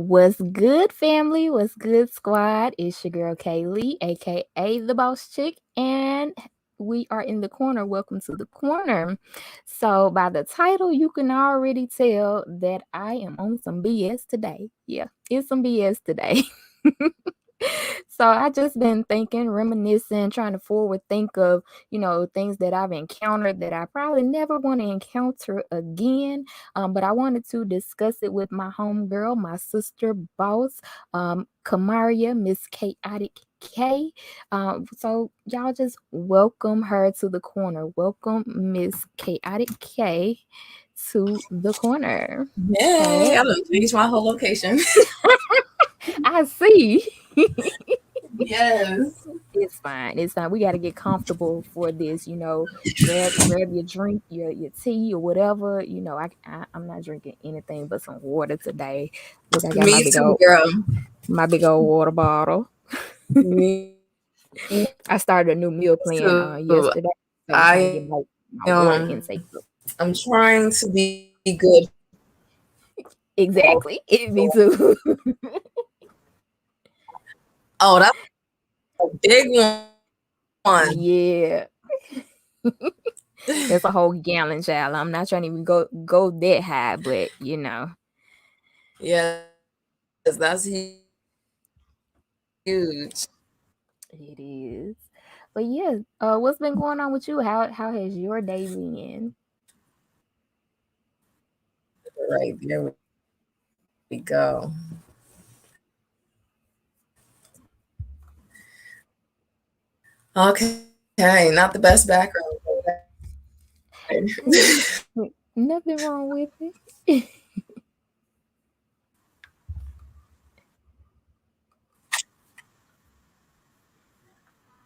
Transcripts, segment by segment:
What's good, family? What's good, squad? It's your girl Kaylee, aka the Boss Chick, and we are in the corner. Welcome to the corner. So, by the title, you can already tell that I am on some BS today. Yeah, it's some BS today. So I just been thinking, reminiscing, trying to forward think of, things that I've encountered that I probably never want to encounter again. But I wanted to discuss it with my homegirl, my sister boss, Kamaria, Miss Kayotik K. So y'all just welcome her to the corner. Welcome Miss Chaotic K to the corner. Hey, I'm gonna change my whole location. I see. Yes. It's fine. It's fine. We got to get comfortable for this. Grab your drink, your tea or whatever. I'm not drinking anything but some water today. Look, I got Me too, girl. my big old water bottle. Me I started a new meal plan too. yesterday, so I'm trying to get my water intake up. I'm trying to be good. Exactly. Me too. Oh, that's a big one. Yeah. That's a whole gallon, child. I'm not trying to even go that high, but Yes, that's huge. It is. But yeah, what's been going on with you? How has your day been? Right there we go. Okay, not the best background. Nothing wrong with it.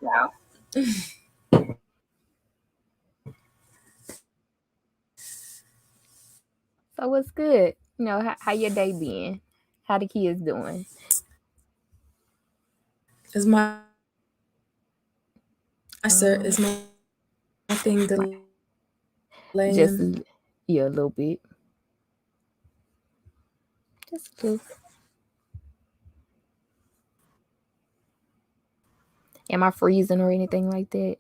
Yeah. So what's good? How your day been? How the kids doing? Is my sir? Um, Is my thing just delaying? yeah, a little bit. Just a little. Am I freezing or anything like that?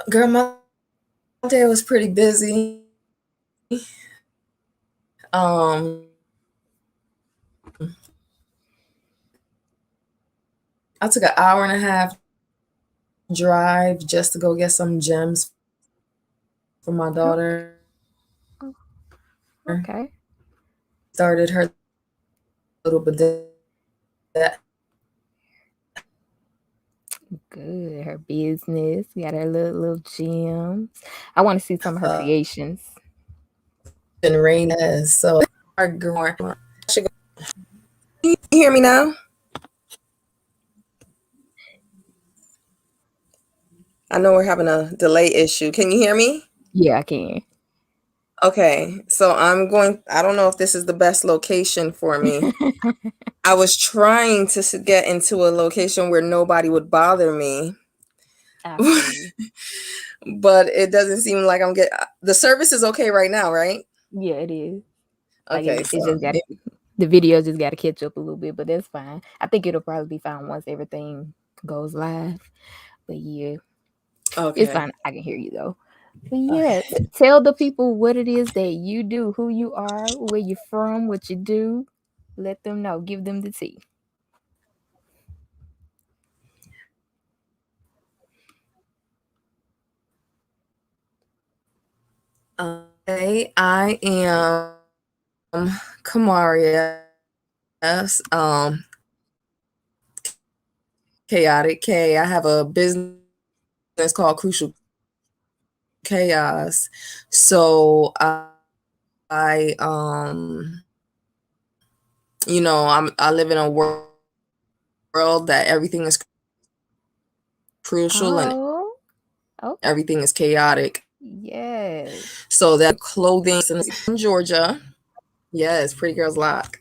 Girl, my day was pretty busy. Um, I took an hour and a half drive just to go get some gems for my daughter. Okay. Started her little bit that. Good. Her business. Got her little gems. I want to see some of her creations. Been raining, so Can you hear me now? I know we're having a delay issue. Can you hear me? Yeah, I can. Okay, so I don't know if this is the best location for me. I was trying to get into a location where nobody would bother me. But it doesn't seem like I'm getting the service is okay right now, right? Yeah, it is. Okay, it's just got the video just got to catch up a little bit, but that's fine. I think it'll probably be fine once everything goes live. But yeah, okay. It's fine. I can hear you though. But yeah, tell the people what it is that you do, who you are, where you're from, what you do. Let them know. Give them the tea. Okay, I am Camaria. Kayotik K. I have a business called Crucial Chaos. So I I live in a world that everything is crucial and everything is chaotic. Yes. So that clothing in Georgia. Yes, Pretty Girls Lock.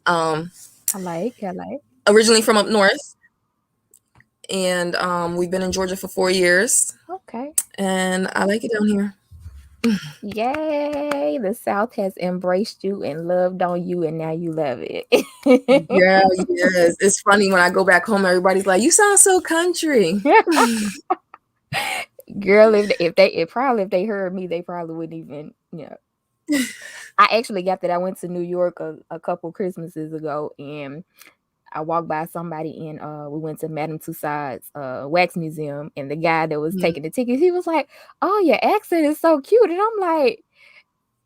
I like. Originally from up north. And we've been in Georgia for 4 years. Okay. and I like it down here. Yay! The South has embraced you and loved on you, and now you love it. Yeah, yes. It's funny when I go back home, everybody's like, "You sound so country." Girl, if they heard me, they probably wouldn't even, I actually got that. I went to New York a couple Christmases ago, and I walked by somebody, and we went to Madame Tussauds wax museum, and the guy that was taking the tickets, he was like, "Oh, your accent is so cute," and I'm like,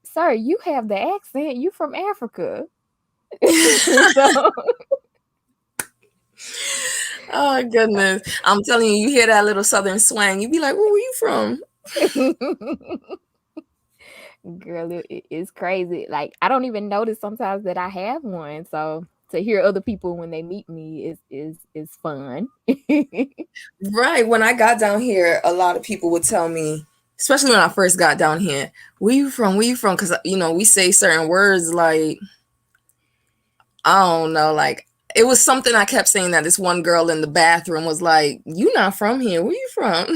"Sir, you have the accent. You from Africa." So, Oh goodness. I'm telling you, you hear that little southern swang, you be like, "Where you from?" girl, it's crazy. Like, I don't even notice sometimes that I have one. So to hear other people when they meet me is fun. Right. When I got down here, a lot of people would tell me, especially when I first got down here, "Where you from? Where you from?" Because we say certain words like, I don't know, like it was something I kept saying that this one girl in the bathroom was like, "You not from here? Where you from?"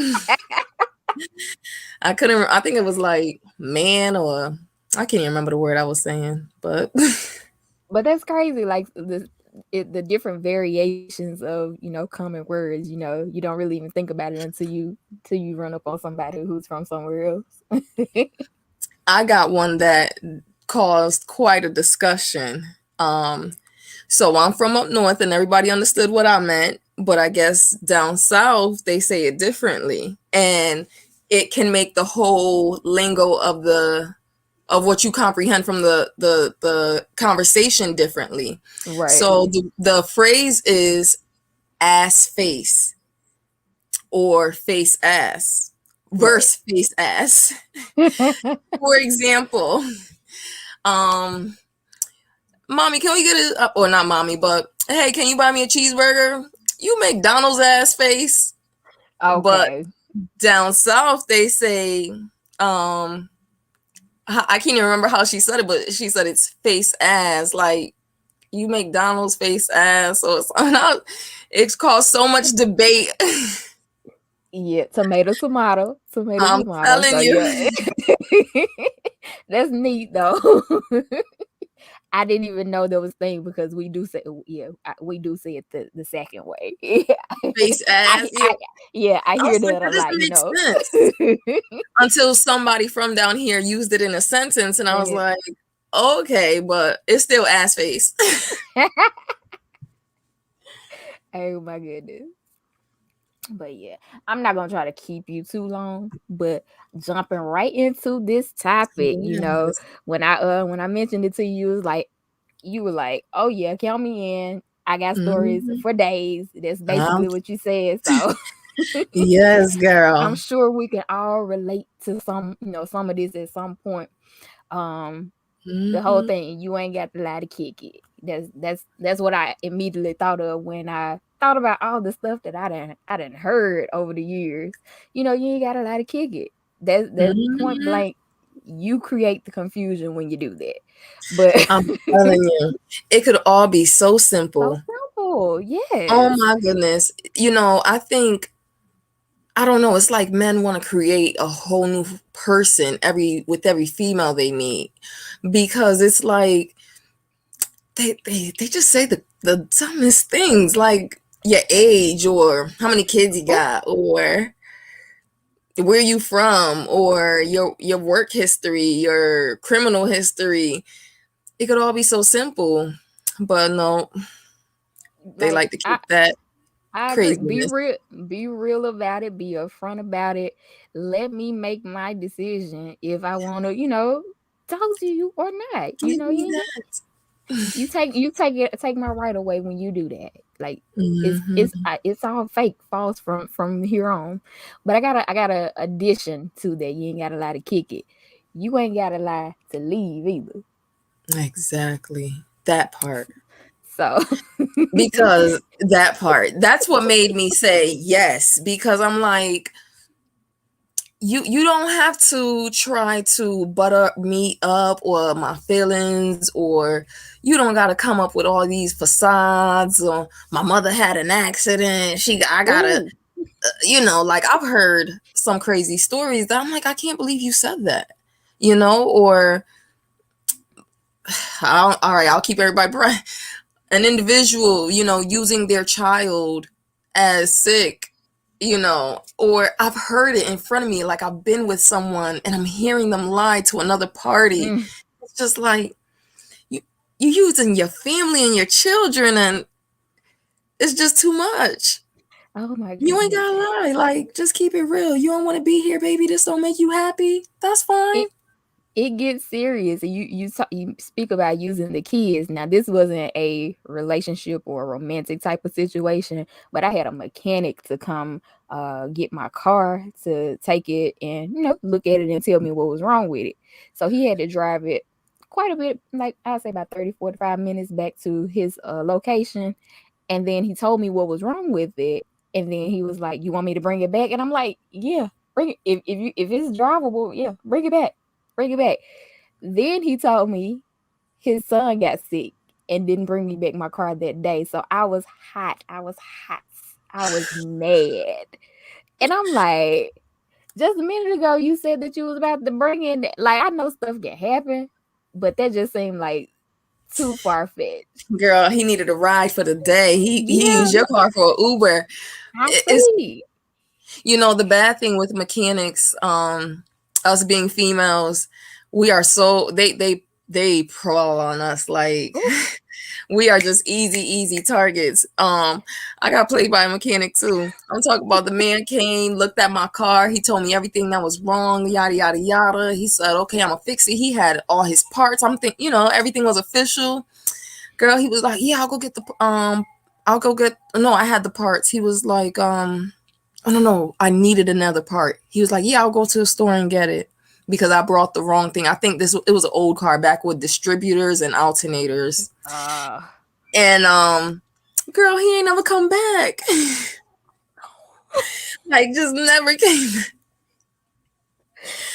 I couldn't. I think it was like man, or I can't even remember the word I was saying, but But that's crazy. Like the different variations of common words. You don't really even think about it until you run up on somebody who's from somewhere else. I got one that caused quite a discussion. So I'm from up north, and everybody understood what I meant, but I guess down south they say it differently, and it can make the whole lingo of what you comprehend from the conversation differently. Right. So the phrase is ass face or face ass versus face ass. For example, um, "Mommy, can we get a," or not mommy, but "Hey, can you buy me a cheeseburger?" You McDonald's ass face. But Okay. down south they say, I can't even remember how she said it, but she said it's face ass, like you McDonald's face ass or something. It's caused so much debate. Yeah, tomato. I'm So telling yeah. you. That's neat though. I didn't even know there was thing because we do say we do say it the second way. Face ass. Yeah. I I hear was like, that a that lot, doesn't make sense. Until somebody from down here used it in a sentence, and I was Yeah. like, okay, but it's still ass face. Oh my goodness. But yeah, I'm not gonna try to keep you too long, but jumping right into this topic, Yes. when I mentioned it to you, it was like you were like, "Oh yeah, count me in. I got stories Mhm. for days." That's Um, basically what you said. So yes, I'm girl. sure we can all relate to some of this at some point. The whole Mhm. thing, you ain't got to lie to kick it. That's what I immediately thought of when I thought about all the stuff that I done heard over the years. You ain't got to lie to kick it. That's point Mhm. blank. You create the confusion when you do that. But I'm telling you, it could all be so so simple. simple, Oh yes. my goodness. I think, I don't know, it's like men want to create a whole new person with every female they meet, because it's like they just say the dumbest things, like your age or how many kids you got or where you from or your work history, your criminal history. It could all be so simple, but no, they Like like to keep that I agree. craziness. Be real about it, be upfront about it. Let me make my decision if I want to, talk to you or not. Give You me ain't got, that. take my right away when you do that. Like Mhm. it's all fake, false from here on. But I got a addition to that. You ain't got to lie to kick it. You ain't got to lie to leave either. Exactly. That part. So Because that part, that's what made me say yes, because I'm like, you don't have to try to butter me up or my feelings, or you don't got to come up with all these facades, or my mother had an accident, I gotta ooh. like I've heard some crazy stories that I'm like, I can't believe you said that, or all right, I'll keep everybody bright. An individual, using their child as sick, or I've heard it in front of me, like I've been with someone and I'm hearing them lie to another party. Mm. It's just like you using your family and your children, and it's just too much. Oh my You ain't goodness. gotta lie. Like, just keep it real. You don't want to be here, baby. This don't make you happy. That's fine. It it gets serious. You speak about using the kids. Now, this wasn't a relationship or a romantic type of situation, but I had a mechanic to come get my car to take it and look at it and tell me what was wrong with it. So he had to drive it quite a bit, like I'd say about 30-45 minutes back to his location, and then he told me what was wrong with it, and then he was like, "You want me to bring it back?" And I'm like, "Yeah, bring it. If it's drivable, yeah, bring it back, bring it back." Then he told me his son got sick and didn't bring me back my car that day. So I was hot. I was hot. I was mad, and I'm like, just a minute ago you said that you was about to bring in. Like, I know stuff can happen, but that just seemed like too far fetched. Girl, he needed a ride for the day. He Yeah, used your car for an Uber. I It's see. the bad thing with mechanics, us being females, we are so they prowl on us like Ooh, we are just easy targets. I got played by a mechanic too. I'm talking about the man came, looked at my car, he told me everything that was wrong, yada yada yada. He said, "Okay, I'm gonna fix it." He had all his parts. I'm thinking, everything was official. Girl, he was like, "Yeah, I'll go get." No, I had the parts. He was like, "Oh no, I needed another part." He was like, "Yeah, I'll go to the store and get it." Because I brought the wrong thing. I think it was an old car back with distributors and alternators. uh, And girl, he ain't never come back. Like, just never came back.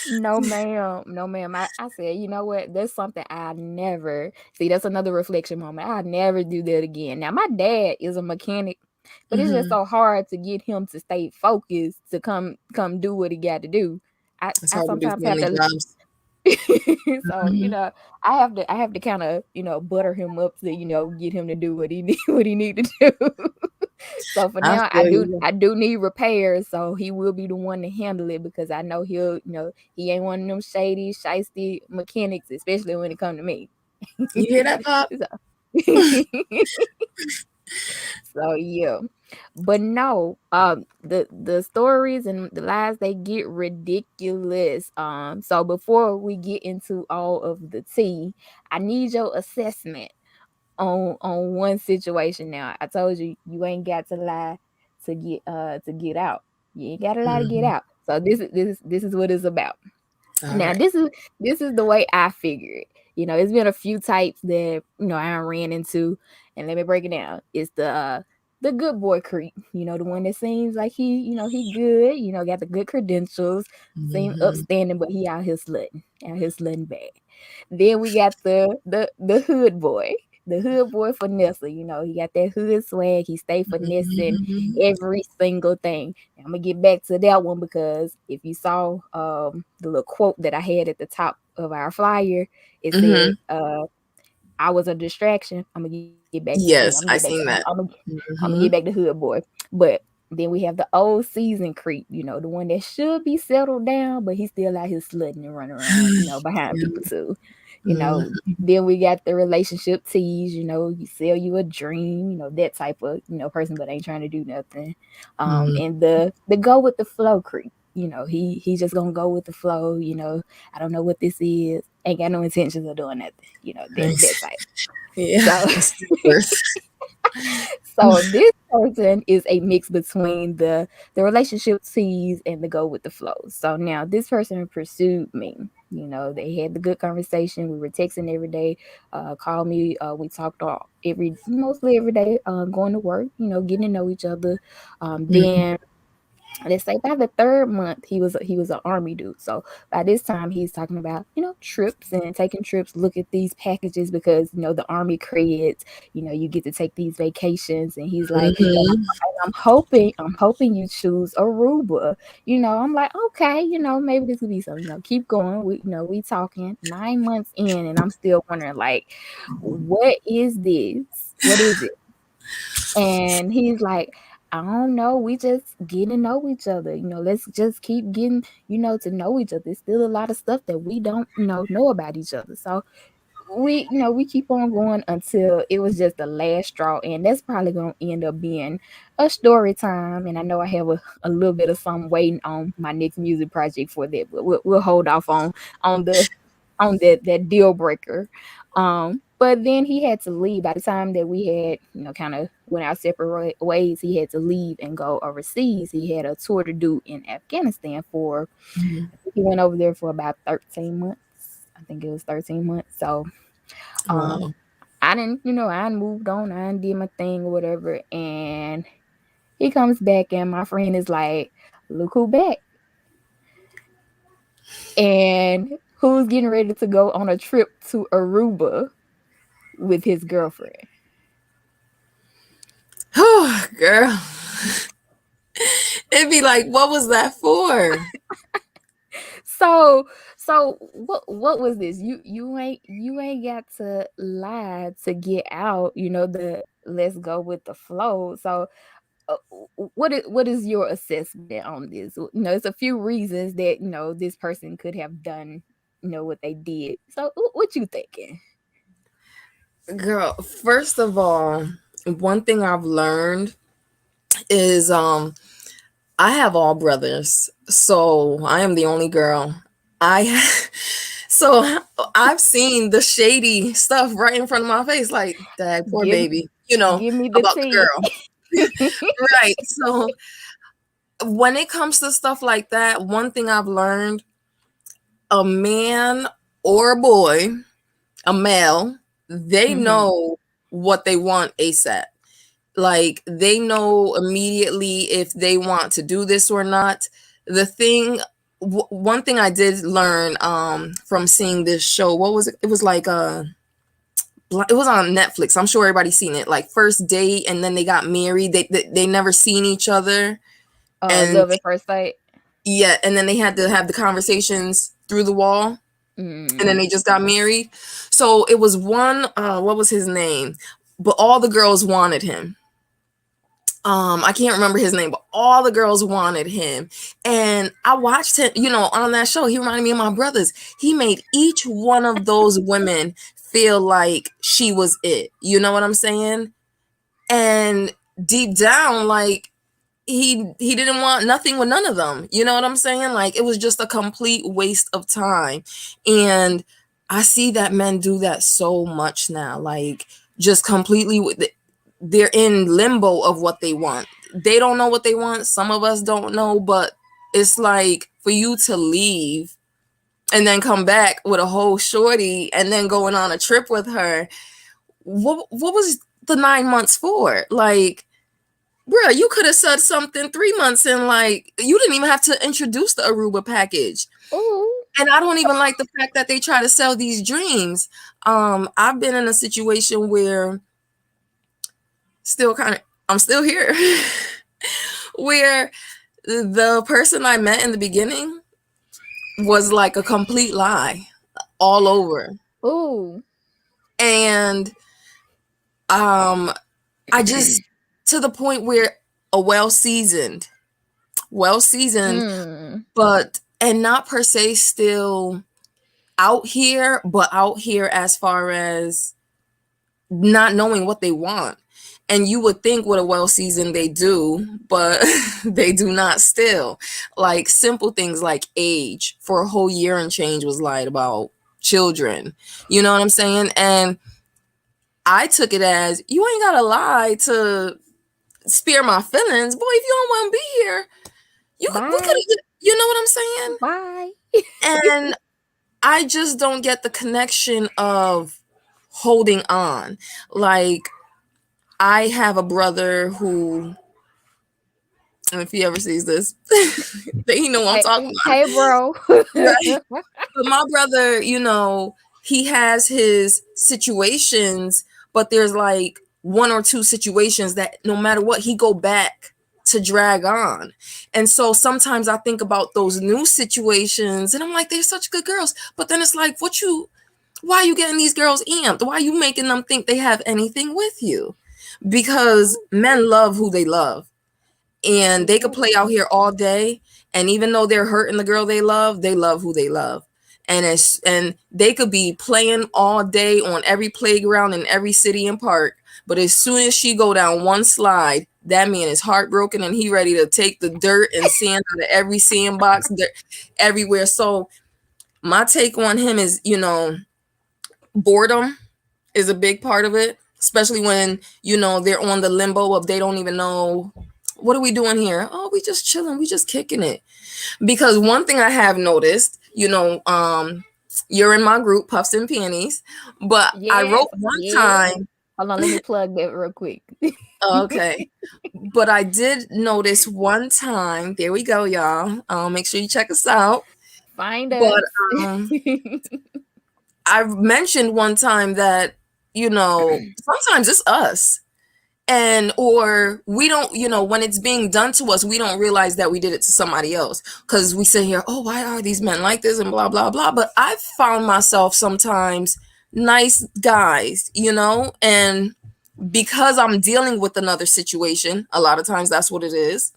no, ma'am. No, ma'am. I said, you know what? That's something I never see. That's another reflection moment. I never do that again. Now, my dad is a mechanic, but it's just Mm-hmm. so hard to get him to stay focused to come do what he got to do. It's I hard to do sometimes have family to. jobs. So Mm-hmm. I have to kind of butter him up to get him to do what he need what he need to do. So for I now, I feel do you. I do need repairs. So he will be the one to handle it because I know he ain't one of them shady, shisty mechanics, especially when it come to me. You hear that, Pop? so, so yeah, but no, the stories and the lies, they get ridiculous. So before we get into all of the tea, I need your assessment on one situation. Now, I told you you ain't got to lie to get out. You ain't got to lie to get Mm-hmm. out. So this is what it's about. All Now, right. this is the way I figure it. It's been a few types that I ran into, and let me break it down. It's the good boy creep. The one that seems like he good. Got the good credentials, seem Mm-hmm. upstanding, but he out here slutting bad. Then we got the hood boy. The hood boy finessing, he got that hood swag. He stay finessing Mm-hmm. every single thing. I'm gonna get back to that one because if you saw the little quote that I had at the top of our flyer, it Mm-hmm. said, "I was a distraction." I'm gonna get back. Yeah, I'm gonna get Yes, back. I seen that. I'm gonna get Mm-hmm. back to hood boy. But then we have the old season creep. The one that should be settled down, but he's still out here slutting and running around. Behind people too. You know. Mm-hmm. Then we got the relationship tease. You sell you a dream. That type of person, but ain't trying to do nothing. And the go with the flow creep. He's just gonna go with the flow. I don't know what this is. Ain't got no intentions of doing nothing. That Nice. type. Yeah, So that's worth. so this person is a mix between the relationship tease and the go with the flow. So now this person pursued me. They had the good conversation. We were texting every day, called me. We talked all mostly every day, going to work. Getting to know each other. Mm-hmm. Then let's say by the third month, he was an army dude. So by this time, he's talking about trips and taking trips, look at these packages because the army creds, you get to take these vacations. And he's like, Mm-hmm. I'm hoping you choose Aruba. I'm like, okay, maybe this could be something. Keep going. We talking 9 months in, and I'm still wondering, like, what is this? What is it? And he's like, I don't know. We just getting to know each other. Let's just keep getting, to know each other. There's still a lot of stuff that we don't, know about each other. So we keep on going until it was just the last straw. And that's probably going to end up being a story time. And I know I have a little bit of something waiting on my next music project for that, but we'll hold off on the on that deal breaker. But then he had to leave. By the time that we had, kind of went our separate ways, he had to leave and go overseas. He had a tour to do in Afghanistan for, I think he went over there for about 13 months. I think it was 13 months. So Wow. I didn't, I moved on, I did my thing or whatever. And he comes back and my friend is like, look who back. And who's getting ready to go on a trip to Aruba with his girlfriend. Oh, girl. It'd be like, what was that for? So what was this? You ain't got to lie to get out, the let's go with the flow. So what is your assessment on this? It's a few reasons that this person could have done what they did. So what you thinking? Girl, first of all, one thing I've learned is I have all brothers, so I am the only girl. I so I've seen the shady stuff right in front of my face, like, that poor Give baby, give me the about the tea. girl. Right. So when it comes to stuff like that, one thing I've learned, a man or a boy, a male, they Mhm. know what they want ASAP. Like, they know immediately if they want to do this or not. The thing, one thing I did learn from seeing this show, what was it? It was like it was on Netflix. I'm sure everybody's seen it. Like, first date, and then they got married. They never seen each other, and Love at first sight. yeah, and then they had to have the conversations through the wall, and then Mm. they just got married. So it was one. What was his name? But all the girls wanted him. I can't remember his name, but all the girls wanted him. And I watched him, on that show. He reminded me of my brothers. He made each one of those women feel like she was it. You know what I'm saying? And deep down, like, he didn't want nothing with none of them. You know what I'm saying? Like, it was just a complete waste of time. And I see that men do that so much now. Like, just completely they're in limbo of what they want. They don't know what they want. Some of us don't know, but it's like, for you to leave and then come back with a whole shorty and then going on a trip with her. What was the 9 months for? Like, bruh, you could have said something 3 months in. Like, you didn't even have to introduce the Aruba package. Ooh. And I don't even like the fact that they try to sell these dreams. I've been in a situation where I'm still here, where the person I met in the beginning was like a complete lie all over. Ooh. And I just, to the point where a well seasoned, Mm. but, and not per se still out here, but out here as far as not knowing what they want. And you would think with a well seasoned they do, but they do not still. Like, simple things like age for a whole year and change was lied about. Children. You know what I'm saying? And I took it as, you ain't gotta lie to spare my feelings. Boy, if you don't want to be here, we could Bye. have, you know what I'm saying? Bye. And I just don't get the connection of holding on. Like, I have a brother who if he ever sees this, he know what I'm Hey, talking about. hey, bro. Right. But my brother, he has his situations, but there's like one or two situations that no matter what, he go back to drag on. And so sometimes I think about those new situations and I'm like, they're such good girls. But then it's like, why are you getting these girls amped? Why are you making them think they have anything with you? Because men love who they love. And they could play out here all day, and even though they're hurting the girl they love who they love. And they could be playing all day on every playground in every city and park, but as soon as she go down one slide, that man is heartbroken and he ready to take the dirt and sand out of every sandbox, everywhere. So my take on him is, boredom is a big part of it, especially when, they're on the limbo of they don't even know, what are we doing here? Oh, we just chilling, we just kicking it. Because one thing I have noticed, you're in my group, Puffs and Panties, but I Yes, wrote one yes. time. Hold on, let me plug that real quick. Okay. But I did notice one time, there we go, y'all. Make sure you check us out. Find But us. I mentioned one time that, sometimes it's us. And or we don't, when it's being done to us, we don't realize that we did it to somebody else, because we sit here, oh, why are these men like this and blah blah blah. But I've found myself sometimes nice guys, and because I'm dealing with another situation, a lot of times that's what it is.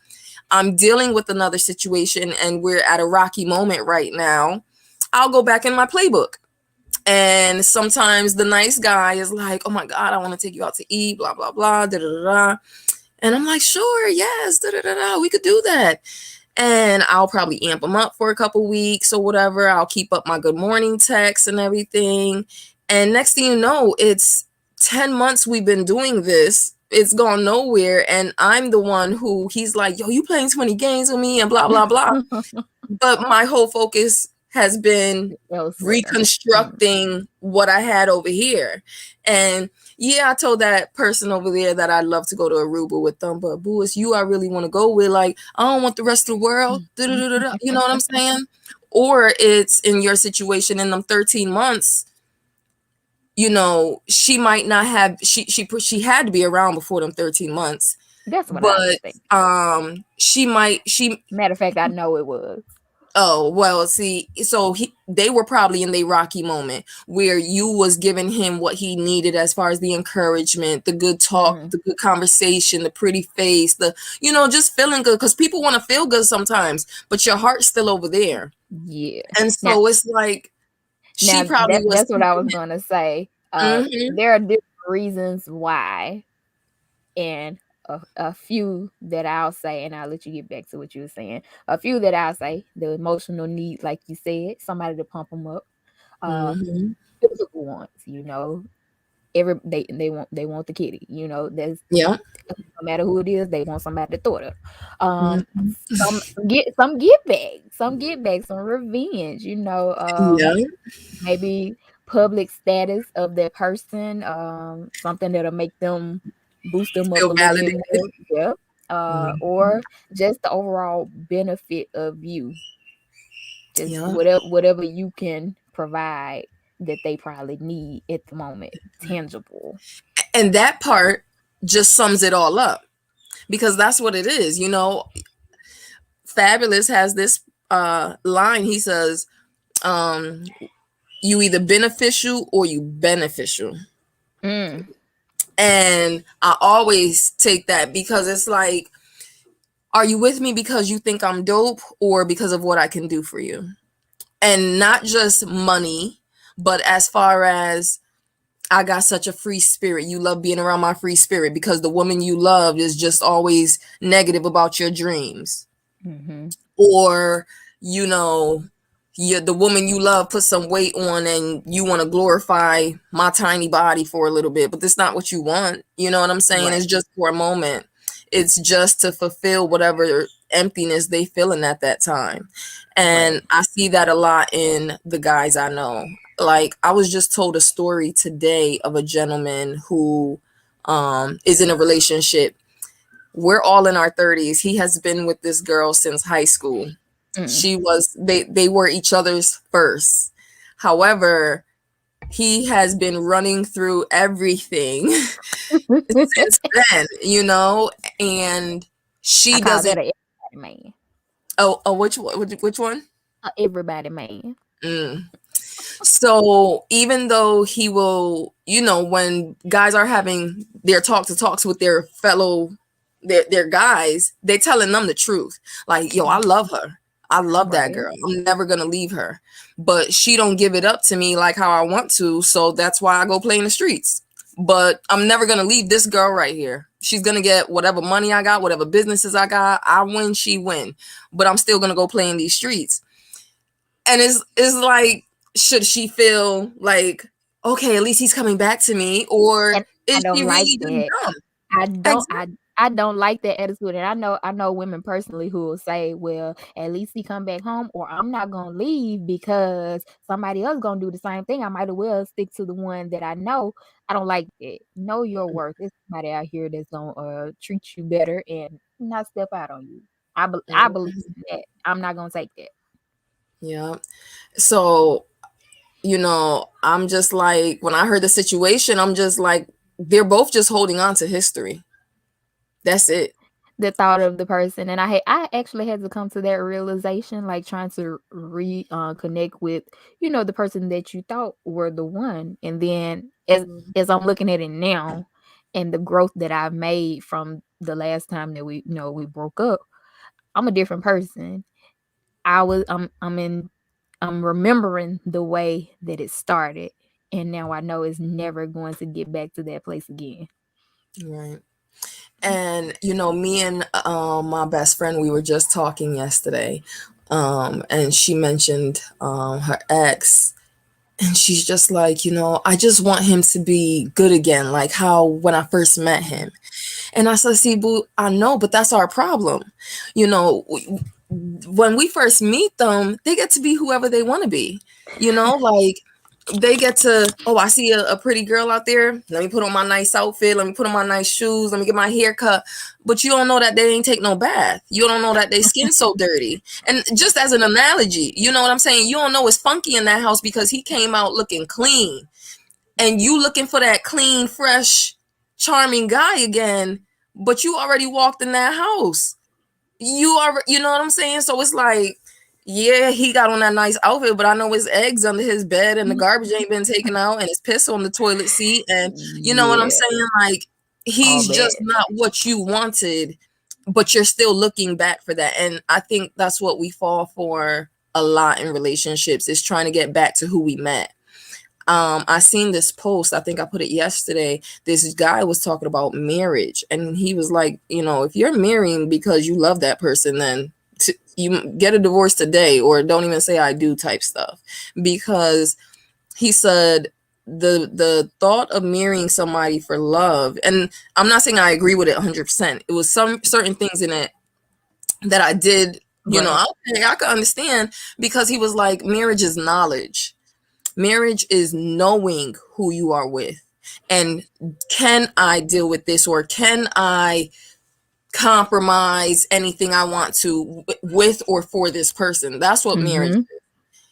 I'm dealing with another situation and we're at a rocky moment right now. I'll go back in my playbook. And sometimes the nice guy is like, oh my God, I want to take you out to eat, blah, blah, blah, da, da, da, da. And I'm like, sure, yes, da, da, da, da, we could do that. And I'll probably amp them up for a couple weeks or whatever. I'll keep up my good morning texts and everything. And next thing you know, it's 10 months we've been doing this. It's gone nowhere. And I'm the one who he's like, yo, you playing 20 games with me and blah, blah, blah. But my whole focus has been reconstructing what I had over here. And yeah, I told that person over there that I'd love to go to Aruba with them, but boo, it's you I really want to go with. Like, I don't want the rest of the world. You know what I'm saying? Or it's in your situation in them 13 months, she might not have, she had to be around before them 13 months. That's what I was thinking. Matter of fact, I know it was. Oh, well, see, so they were probably in the rocky moment where you was giving him what he needed as far as the encouragement, the good talk, the good conversation, the pretty face, just feeling good, because people want to feel good sometimes, but your heart's still over there. Yeah. And so it's like, she probably was. That's what I was going to say. There are different reasons why. And a few that I'll say, and I'll let you get back to what you were saying. A few that I'll say, the emotional need, like you said, somebody to pump them up. Physical ones, they want the kitty, that's no matter who it is, they want somebody to throw it up. Some get back, some revenge, maybe public status of that person, something that'll make them boost them up a little bit more. Yep. Or just the overall benefit of you. Just whatever you can provide that they probably need at the moment, tangible. And that part just sums it all up, because that's what it is. Fabulous has this line. He says, you either beneficial or you beneficial. And I always take that, because it's like, are you with me because you think I'm dope, or because of what I can do for you? And not just money, but as far as, I got such a free spirit. You love being around my free spirit, because the woman you love is just always negative about your dreams. Or, the woman you love put some weight on and you want to glorify my tiny body for a little bit, but that's not what you want. You know what I'm saying? Right. It's just for a moment. It's just to fulfill whatever emptiness they feeling at that time. And I see that a lot in the guys I know. Like, I was just told a story today of a gentleman who is in a relationship. We're all in our 30s. He has been with this girl since high school. Mm. They were each other's first. However, he has been running through everything since then, and I she call doesn't. that a everybody man. Oh, which one? A everybody man. Mm. So even though he will, when guys are having their talks with their fellow, their guys, they telling them the truth. Like, yo, I love her. I love that Right. girl. I'm never gonna leave her. But she don't give it up to me like how I want to. So that's why I go play in the streets. But I'm never gonna leave this girl right here. She's gonna get whatever money I got, whatever businesses I got. I win, she win. But I'm still gonna go play in these streets. And it's like, should she feel like, okay, at least he's coming back to me, or And I is don't she like really just that. dumb? I don't Exactly. I don't like that attitude, and I know women personally who will say, "Well, at least he come back home, or I'm not gonna leave because somebody else gonna do the same thing. I might as well stick to the one that I know." I don't like that. Know your worth. There's somebody out here that's gonna treat you better and not step out on you. I believe in that. I'm not gonna take that. Yeah. So, I'm just like, when I heard the situation, I'm just like, they're both just holding on to history. That's it. The thought of the person, and I actually had to come to that realization, like trying to connect with, the person that you thought were the one, and then as I'm looking at it now, and the growth that I've made from the last time that we broke up, I'm a different person. I'm remembering the way that it started, and now I know it's never going to get back to that place again. Right. And me and my best friend, we were just talking yesterday, and she mentioned her ex. And she's just like, I just want him to be good again, like how when I first met him. And I said, see, boo, I know, but that's our problem. When we first meet them, they get to be whoever they want to be. Like, they get to, oh, I see a pretty girl out there. Let me put on my nice outfit. Let me put on my nice shoes. Let me get my hair cut. But you don't know that they ain't take no bath. You don't know that they skin so dirty. And just as an analogy, you know what I'm saying? You don't know it's funky in that house because he came out looking clean. And you looking for that clean, fresh, charming guy again. But you already walked in that house. You know what I'm saying? So it's like, yeah, he got on that nice outfit, but I know his eggs under his bed and the garbage ain't been taken out and his piss on the toilet seat. And you know what I'm Yeah, saying? Like, all he's just that. not what you wanted, but you're still looking back for that. And I think that's what we fall for a lot in relationships, is trying to get back to who we met. I seen this post, I think I put it yesterday. This guy was talking about marriage, and he was like, if you're marrying because you love that person, then you get a divorce today, or don't even say I do type stuff. Because he said the thought of marrying somebody for love, and I'm not saying I agree with it 100%. It was some certain things in it that I did, Right. I could understand, because he was like, marriage is knowledge. Marriage is knowing who you are with, and can I deal with this, or can I compromise anything I want to with or for this person. That's what marriage Mhm. is.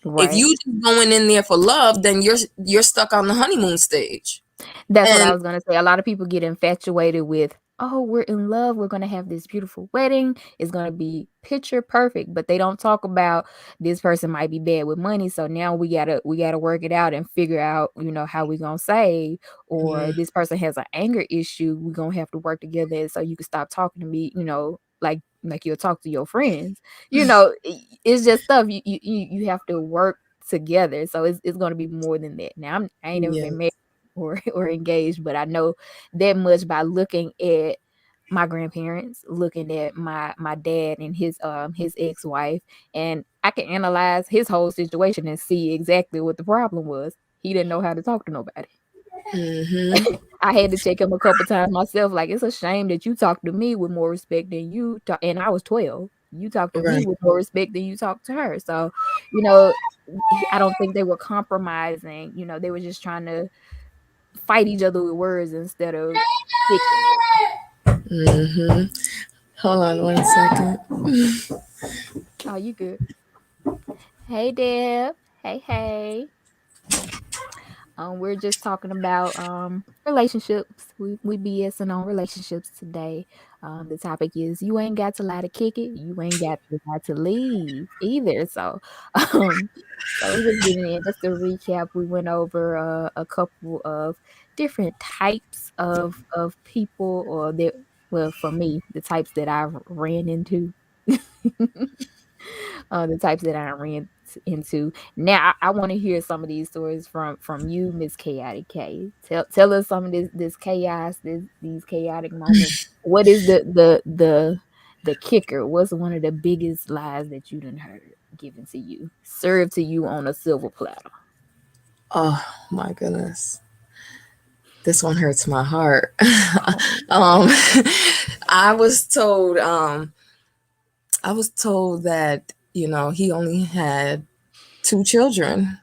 If Right. you just going in there for love, then you're stuck on the honeymoon stage. That's what I And was gonna say. A lot of people get infatuated with, "Oh, we're in love. We're gonna have this beautiful wedding. It's gonna be picture perfect." But they don't talk about this person might be bad with money, so now we gotta work it out and figure out, how we gonna save. Or mm, this person has an anger issue. We're gonna have to work together so you can stop talking to me. Like you'll talk to your friends. It's just stuff you have to work together. So it's gonna be more than that. Now I ain't never yeah. been married or engaged, but I know that much by looking at my grandparents, looking at my dad and his ex-wife, and I can analyze his whole situation and see exactly what the problem was. He didn't know how to talk to nobody. Mm-hmm. I had to check him a couple times myself. Like, it's a shame that you talk to me with more respect than you talk. And I was 12. You talk to me Right. with more respect than you talk to her. So, you know, I don't think they were compromising. They were just trying to fight each other with words instead of fixing it. Mm-hmm. Hold on one second. Oh, you good. Hey, Deb. Hey, hey. We're just talking about relationships. We BSing on relationships today. The topic is you ain't got to lie to kick it. You ain't got to lie to leave either. So, um, so we're just getting in. Just to recap, we went over a couple of different types of people, or that. Well, for me, the types that I've ran into. The types that I into. Now I want to hear some of these stories from you, Miss Chaotic K. Tell us some of this chaos, these chaotic moments. What is the kicker? What's one of the biggest lies that you done heard given to you, served to you on a silver platter? Oh my goodness. This one hurts my heart. Oh, um I was told that, he only had two children,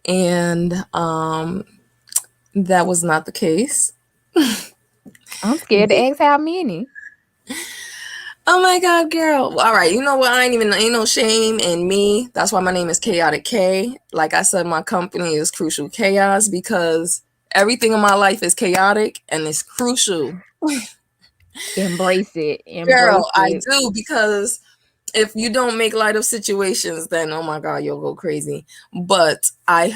and that was not the case. I'm scared to ask how many. Oh my God, girl. All right. You know what? Ain't no shame in me. That's why my name is Kayotik K. Like I said, my company is Crucial Chaos because everything in my life is chaotic and it's crucial. Embrace it. Embrace Girl, I it. do, because if you don't make light of situations, then oh my God, you'll go crazy. But I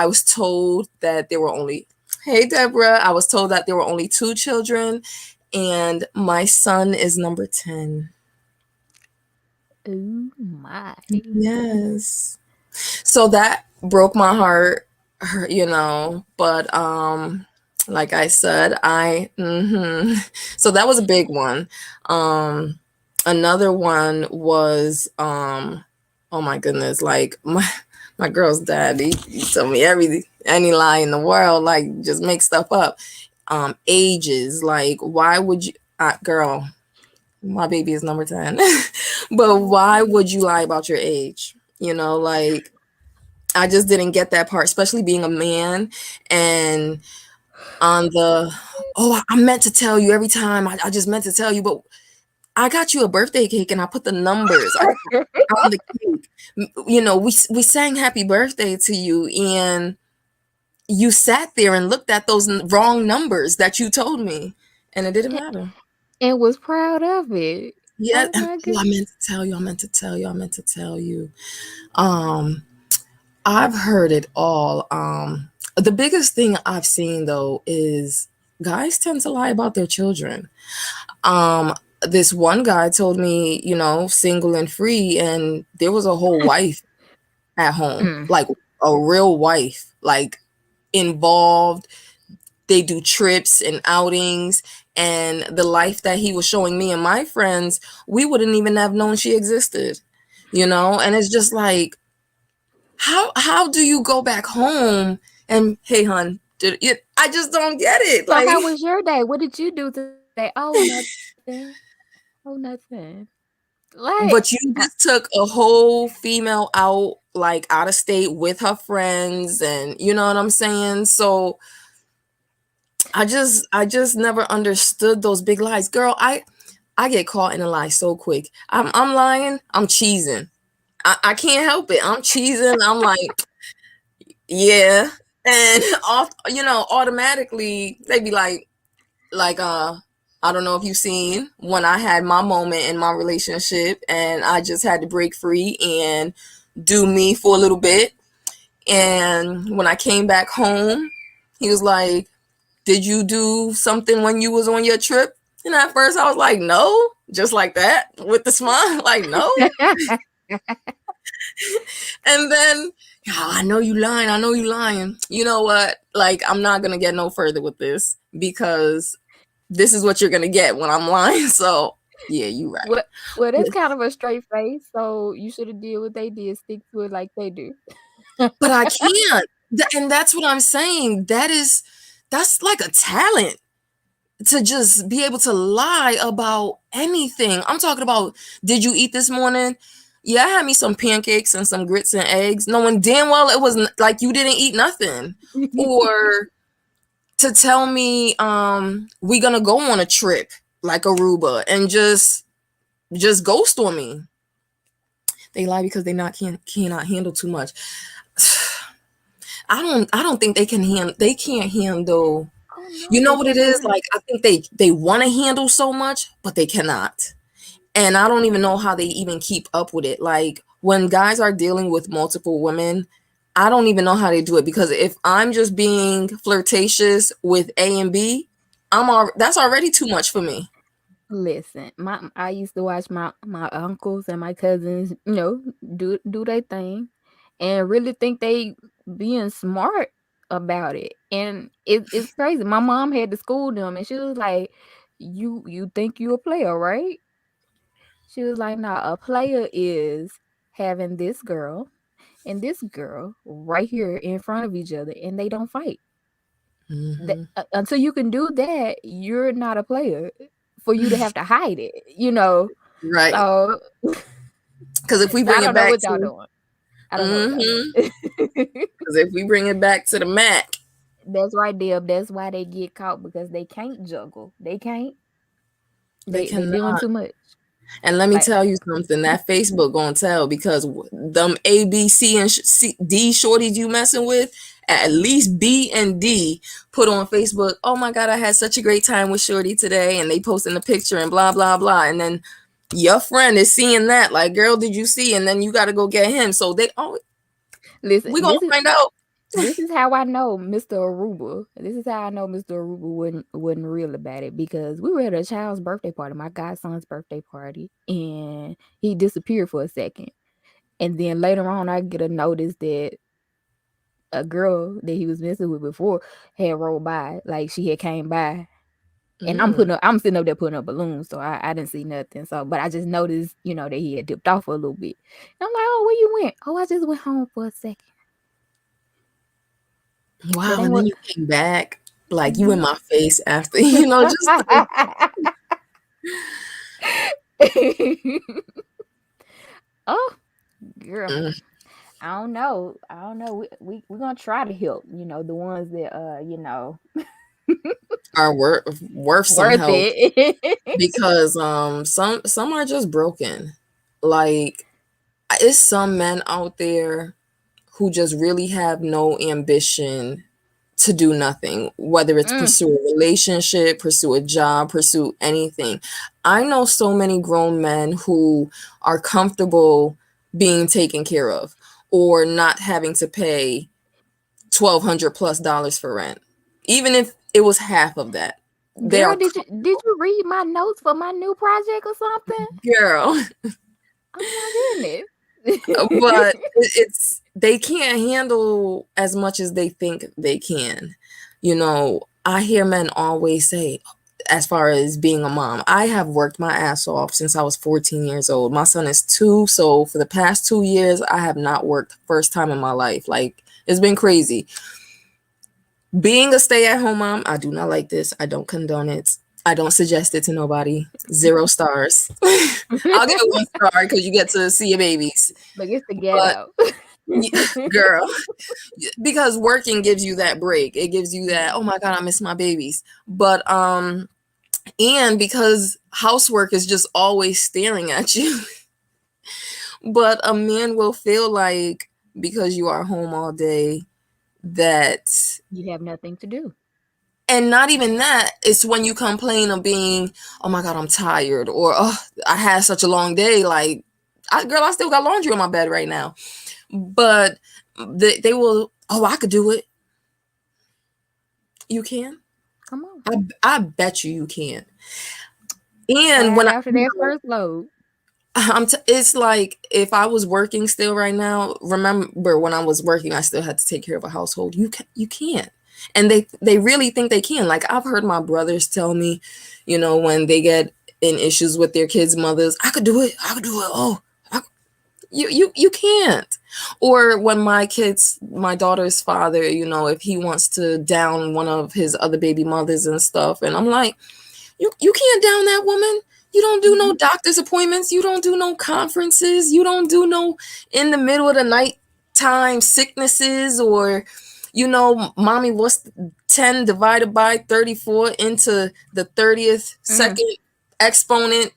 was told that there were only, hey Deborah, I was told that there were only two children, and my son is number 10. Oh my. Yes. So that broke my heart, but like I said, so that was a big one. Another one was, oh my goodness, like my girl's dad, he told me any lie in the world, like just make stuff up. Ages, like why would you, girl, my baby is number 10, but why would you lie about your age? Like, I just didn't get that part, especially being a man. And on the, oh, I meant to tell you every time. I just meant to tell you, but I got you a birthday cake and I put the numbers on the cake. We sang happy birthday to you, and you sat there and looked at those wrong numbers that you told me, and it didn't matter. And was proud of it. Yeah, Oh and my oh, I goodness. meant to tell you. I meant to tell you. I meant to tell you. Um, I've heard it all. The biggest thing I've seen though is guys tend to lie about their children. Um, this one guy told me, single and free, and there was a whole wife at home, Mm. like a real wife, like involved. They do trips and outings, and the life that he was showing me and my friends, we wouldn't even have known she existed, and it's just like, how do you go back home and, hey hun, I just don't get it. So Like, how was your day? What did you do today? Oh, nothing. Oh, nothing. Like, but you just took a whole female out, like out of state with her friends, and you know what I'm saying? So I just never understood those big lies. Girl, I get caught in a lie so quick. I'm lying, I'm cheesing. I can't help it. I'm cheesing. I'm like, yeah. And off, automatically they be like I don't know if you've seen when I had my moment in my relationship and I just had to break free and do me for a little bit. And when I came back home, he was like, did you do something when you was on your trip? And at first I was like, no, just like that with the smile, like, no. And then, "Oh, I know you lying. I know you lying." You know what? Like, I'm not going to get no further with this because this is what you're going to get when I'm lying. So, yeah, you right. well, that's kind of a straight face. So you should have did what they did. Stick to it like they do. But I can't. And that's what I'm saying. That's like a talent, to just be able to lie about anything. I'm talking about, did you eat this morning? Yeah, I had me some pancakes and some grits and eggs, knowing damn well it was like you didn't eat nothing. Or to tell me we gonna go on a trip like Aruba and just ghost on me. They lie because they cannot handle too much. I don't think they can't handle. Oh no, You know they what it is? cannot. Like, I think they want to handle so much, but they cannot. And I don't even know how they even keep up with it. Like, when guys are dealing with multiple women, I don't even know how they do it, because if I'm just being flirtatious with A and B, that's already too much for me. Listen, I used to watch my uncles and my cousins, you know, do their thing, and really think they being smart about it. And it's crazy. My mom had to school them, and she was like, "You think you a player, right?" She was like, "Nah, a player is having this girl and this girl right here in front of each other, and they don't fight. Hmm. Until you can do that, you're not a player. For you to have to hide it, you know." Right. So, Because if we I bring it don't know back what y'all to, doing. I don't know what y'all hmm doing. because if we bring it back to the Mac, That's right, Deb. That's why they get caught, because they can't juggle. They can't. they They doing cannot. too much. And let me Like, tell you something, that Facebook gonna tell, because them A, B, C, and D shorties you messing with, at least B and D put on Facebook, oh my God, I had such a great time with Shorty today, and they posting the picture and blah, blah, blah. And then your friend is seeing that, like, girl, did you see? And then you got to go get him. So listen, we gonna find out. this is how I know Mr. Aruba. This is how I know Mr. Aruba wasn't real about it, because we were at a child's birthday party, my godson's birthday party, and he disappeared for a second. And then later on, I get a notice that a girl that he was messing with before had rolled by, like she had came by. And Mm. I'm sitting up there putting up balloons, so I didn't see nothing. So, but I just noticed, you know, that he had dipped off for a little bit. And I'm like, oh, where you went? Oh, I just went home for a second. That Wow. ain't And then what. you came back, like, you in Mhm. my face after, just Oh, girl, mm, I don't know. We're gonna try to help. You know, the ones that are worth some worth help. it. Because some are just broken. Like, it's some men out there who just really have no ambition to do nothing, whether it's Mm, pursue a relationship, pursue a job, pursue anything. I know so many grown men who are comfortable being taken care of, or not having to pay $1,200+ for rent, even if it was half of that. They girl, are, did you read my notes for my new project or something? girl. Oh my goodness. But they can't handle as much as they think they can. I hear men always say, as far as being a mom, I have worked my ass off since I was 14 years old. My son is 2, so for the past 2 years, I have not worked, first time in my life. Like, it's been crazy. Being a stay-at-home mom, I do not like this. I don't condone it. I don't suggest it to nobody. 0 stars. I'll give it 1 star because you get to see your babies. Look, it's the But ghetto. girl, because working gives you that break. It gives you that, oh my God, I miss my babies. But and because housework is just always staring at you. But a man will feel like, because you are home all day, that, You have nothing to do. and not even that, it's when you complain of being, oh my God, I'm tired, or oh, I had such a long day. Like, I still got laundry on my bed right now. But they will, oh, I could do it. You can? Come on. I bet you can. And Tired when after that first load. it's like, if I was working still right now, remember when I was working, I still had to take care of a household. You can't. And they really think they can. Like, I've heard my brothers tell me, when they get in issues with their kids' mothers, I could do it. I could do it. Oh, you can't. Or when my daughter's father, if he wants to down one of his other baby mothers and stuff, and I'm like, you can't down that woman. You don't do no Mhm. doctor's appointments. You don't do no conferences. You don't do no in the middle of the night time sicknesses, or mommy, 10 divided by 34 into the 30th second exponent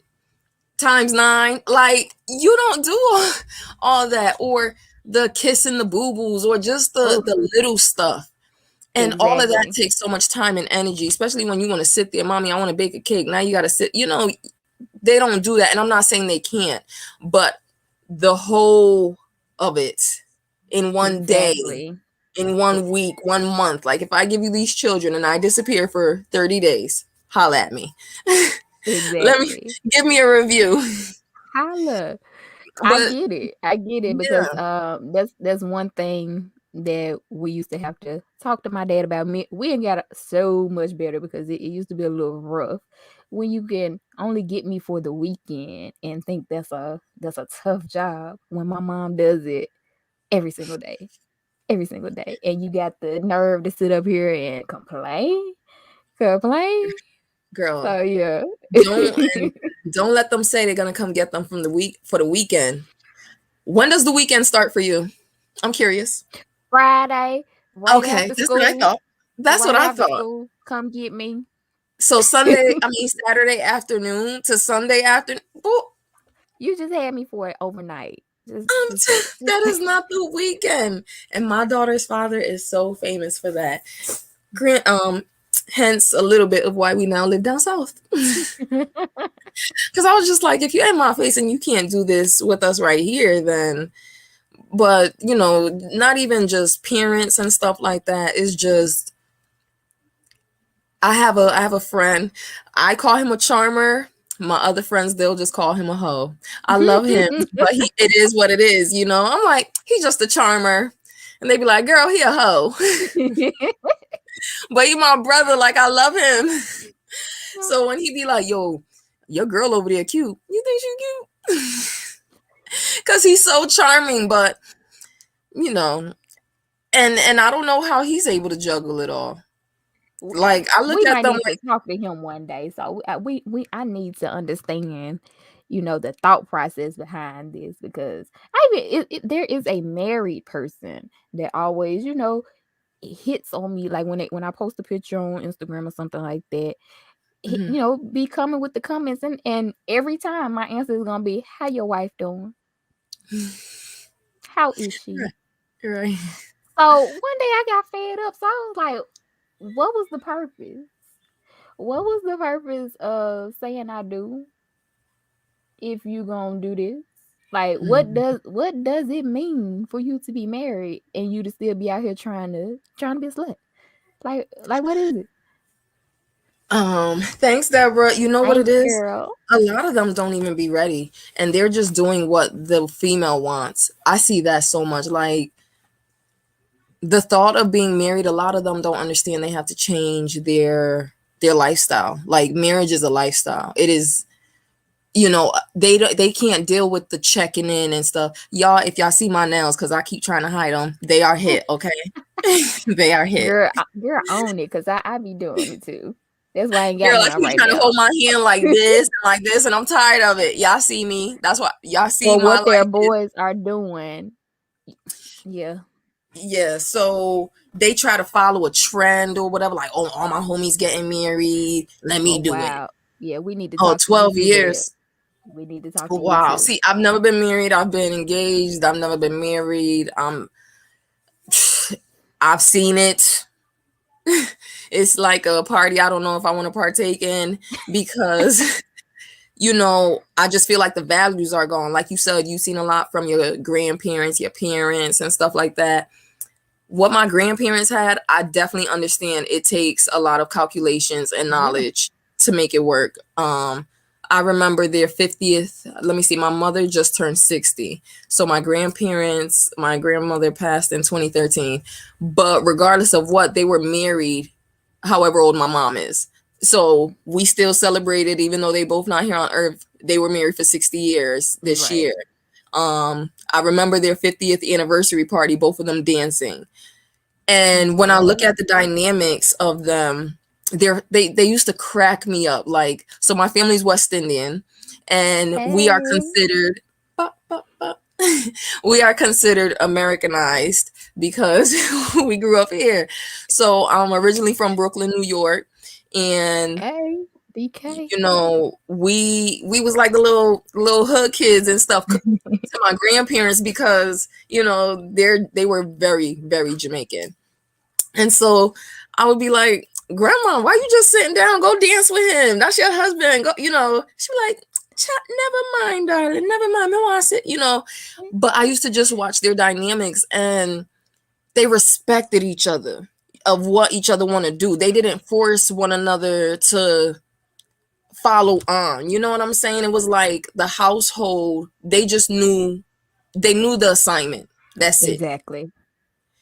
times 9. Like, you don't do all that, or the kissing the boo-boos, or just the little stuff. And all of that Exactly. takes so much time and energy, especially when you want to sit there, mommy, I want to bake a cake. Now you got to sit, they don't do that. And I'm not saying they can't, but the whole of it in one day, Exactly. in 1 week, 1 month. Like, if I give you these children and I disappear for 30 days, holla at me. Exactly. Give me a review. Holla. I But get it. I get it because yeah, that's one thing that we used to have to talk to my dad about. Me, we ain't got so much better because it used to be a little rough. When you can only get me for the weekend and think that's a tough job when my mom does it every single day. Every single day. And you got the nerve to sit up here and complain. Complain. girl, So yeah. and don't let them say they're gonna come get them from the week for the weekend. When does the weekend start for you? I'm curious. Friday, right Okay, after that's what I school. thought. That's what Right I after thought. school, come get me. So Saturday afternoon to Sunday afternoon. You just had me for it overnight. Just That is not the weekend. And my daughter's father is so famous for that. Grant, hence a little bit of why we now live down south. Because I was just like, if you're in my face and you can't do this with us right here, then. But not even just parents and stuff like that. It's just I have a friend. I call him a charmer. My other friends, they'll just call him a hoe. I love him, but it is what it is. I'm like, he's just a charmer, and they be like, girl, he a hoe. But he my brother, like, I love him. So when he be like, yo, your girl over there cute, you think she cute? Because he's so charming, but and I don't know how he's able to juggle it all. Like, I look We at might them need to like, talk to him one day. So I need to understand, the thought process behind this because there is a married person that always, hits on me like when I post a picture on Instagram or something like that. mhm. Be coming with the comments and every time my answer is gonna be, "How your wife doing? How is she?" Right. So one day I got fed up. So I was like, "What was the purpose? What was the purpose of saying I do if you gonna do this? Like, Mhm. what does it mean for you to be married and you to still be out here trying to be a slut? Like what is it? Thanks, Deborah. You know what it Thanks, is? girl. A lot of them don't even be ready, and they're just doing what the female wants. I see that so much. Like, the thought of being married, a lot of them don't understand they have to change their lifestyle. Like, marriage is a lifestyle. It is, they can't deal with the checking in and stuff. Y'all, if y'all see my nails, because I keep trying to hide them, they are hit, okay? They are hit. Girl, own it, cause I be doing it too. That's why I ain't got Girl, I none keep right trying to now. hold my hand like this, and I'm tired of it. Y'all see me. That's why y'all see Or my what their life. boys are doing. Yeah. Yeah, so they try to follow a trend or whatever, like, oh, all my homies getting married, let Oh me do it. wow. Yeah, we need to Oh, talk to you 12 too, babe. years. We need to talk to you Wow. too. See, I've never been married. I've been engaged. I've never been married. I've seen it. It's like a party I don't know if I want to partake in because I just feel like the values are gone. Like you said, you've seen a lot from your grandparents, your parents, and stuff like that. What my grandparents had, I definitely understand. It takes a lot of calculations and Yeah. knowledge to make it work. I remember their 50th. Let me see. My mother just turned 60. So my grandmother passed in 2013. But regardless of what, they were married, however old my mom is. So we still celebrated, even though they both not here on earth. They were married for 60 years this Right. year. I remember their 50th anniversary party, both of them dancing. And when I look Yeah. at the dynamics of them, they used to crack me up. Like, so my family's West Indian, and we are Hey. considered we are considered Americanized because we grew up here. So I'm originally from Brooklyn, New York, and Hey, DK. we was like the little hood kids and stuff to my grandparents because they were very very Jamaican. And so I would be like, Grandma, why you just sitting down? Go dance with him. That's your husband. Go, she'd be like, never mind, darling. Never mind. I want to sit. But I used to just watch their dynamics, and they respected each other of what each other want to do. They didn't force one another to follow on. You know what I'm saying? It was like the household, they knew the assignment. That's it. Exactly.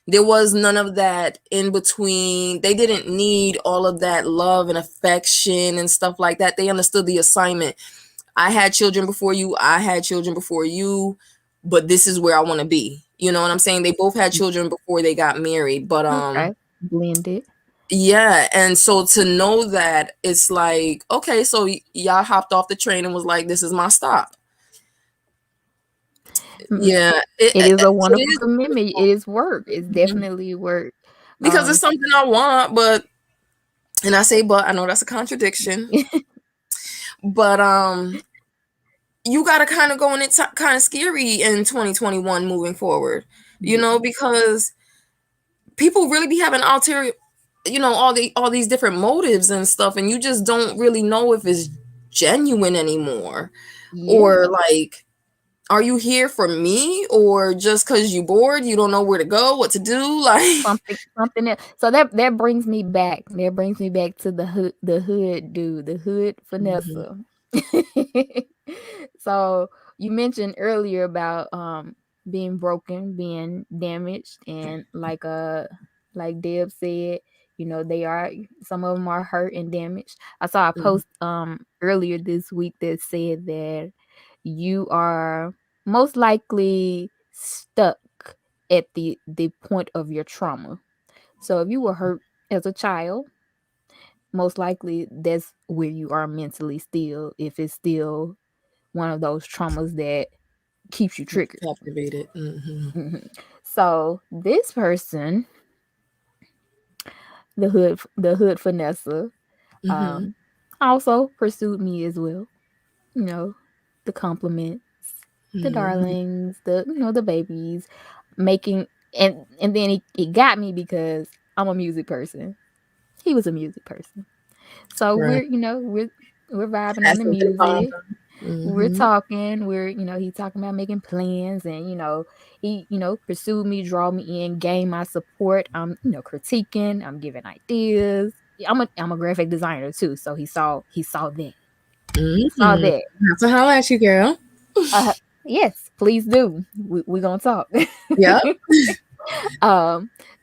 There was none of that in between. They didn't need all of that love and affection and stuff like that. They understood the assignment. I had children before you. I had children before you. But this is where I want to be. You know what I'm saying? They both had children before they got married. But Okay. Blended. yeah. And so to know that, it's like, okay, so y'all hopped off the train and was like, this is my stop. Yeah. It is a wonderful is commitment. It is work. It's definitely work. because it's something I want, but I know that's a contradiction. But you got to kind of go in it kind of scary in 2021 moving forward, because people really be having ulterior, all these different motives and stuff, and you just don't really know if it's genuine anymore. Yeah. Or like, are you here for me, or just because you bored, you don't know where to go, what to do, like something else. So that brings me back. That brings me back to the hood dude, the hood Vanessa. So you mentioned earlier about being broken, being damaged, and like Deb said, they are, some of them are hurt and damaged. I saw a post earlier this week that said that you are most likely stuck at the point of your trauma. So if you were hurt as a child, most likely that's where you are mentally still, if it's still one of those traumas that keeps you triggered. captivated. So this person, the hood Vanessa, also pursued me as well. The compliments, the darlings, the babies, making, and then it got me because I'm a music person. He was a music person. So Right. we're vibing on the music. We're talking. He's talking about making plans, and he pursued me, draw me in, gain my support. I'm critiquing. I'm giving ideas. I'm a graphic designer too, so he saw that. Saw that. So how at you, girl? Yes, please do. We're gonna talk. Yeah.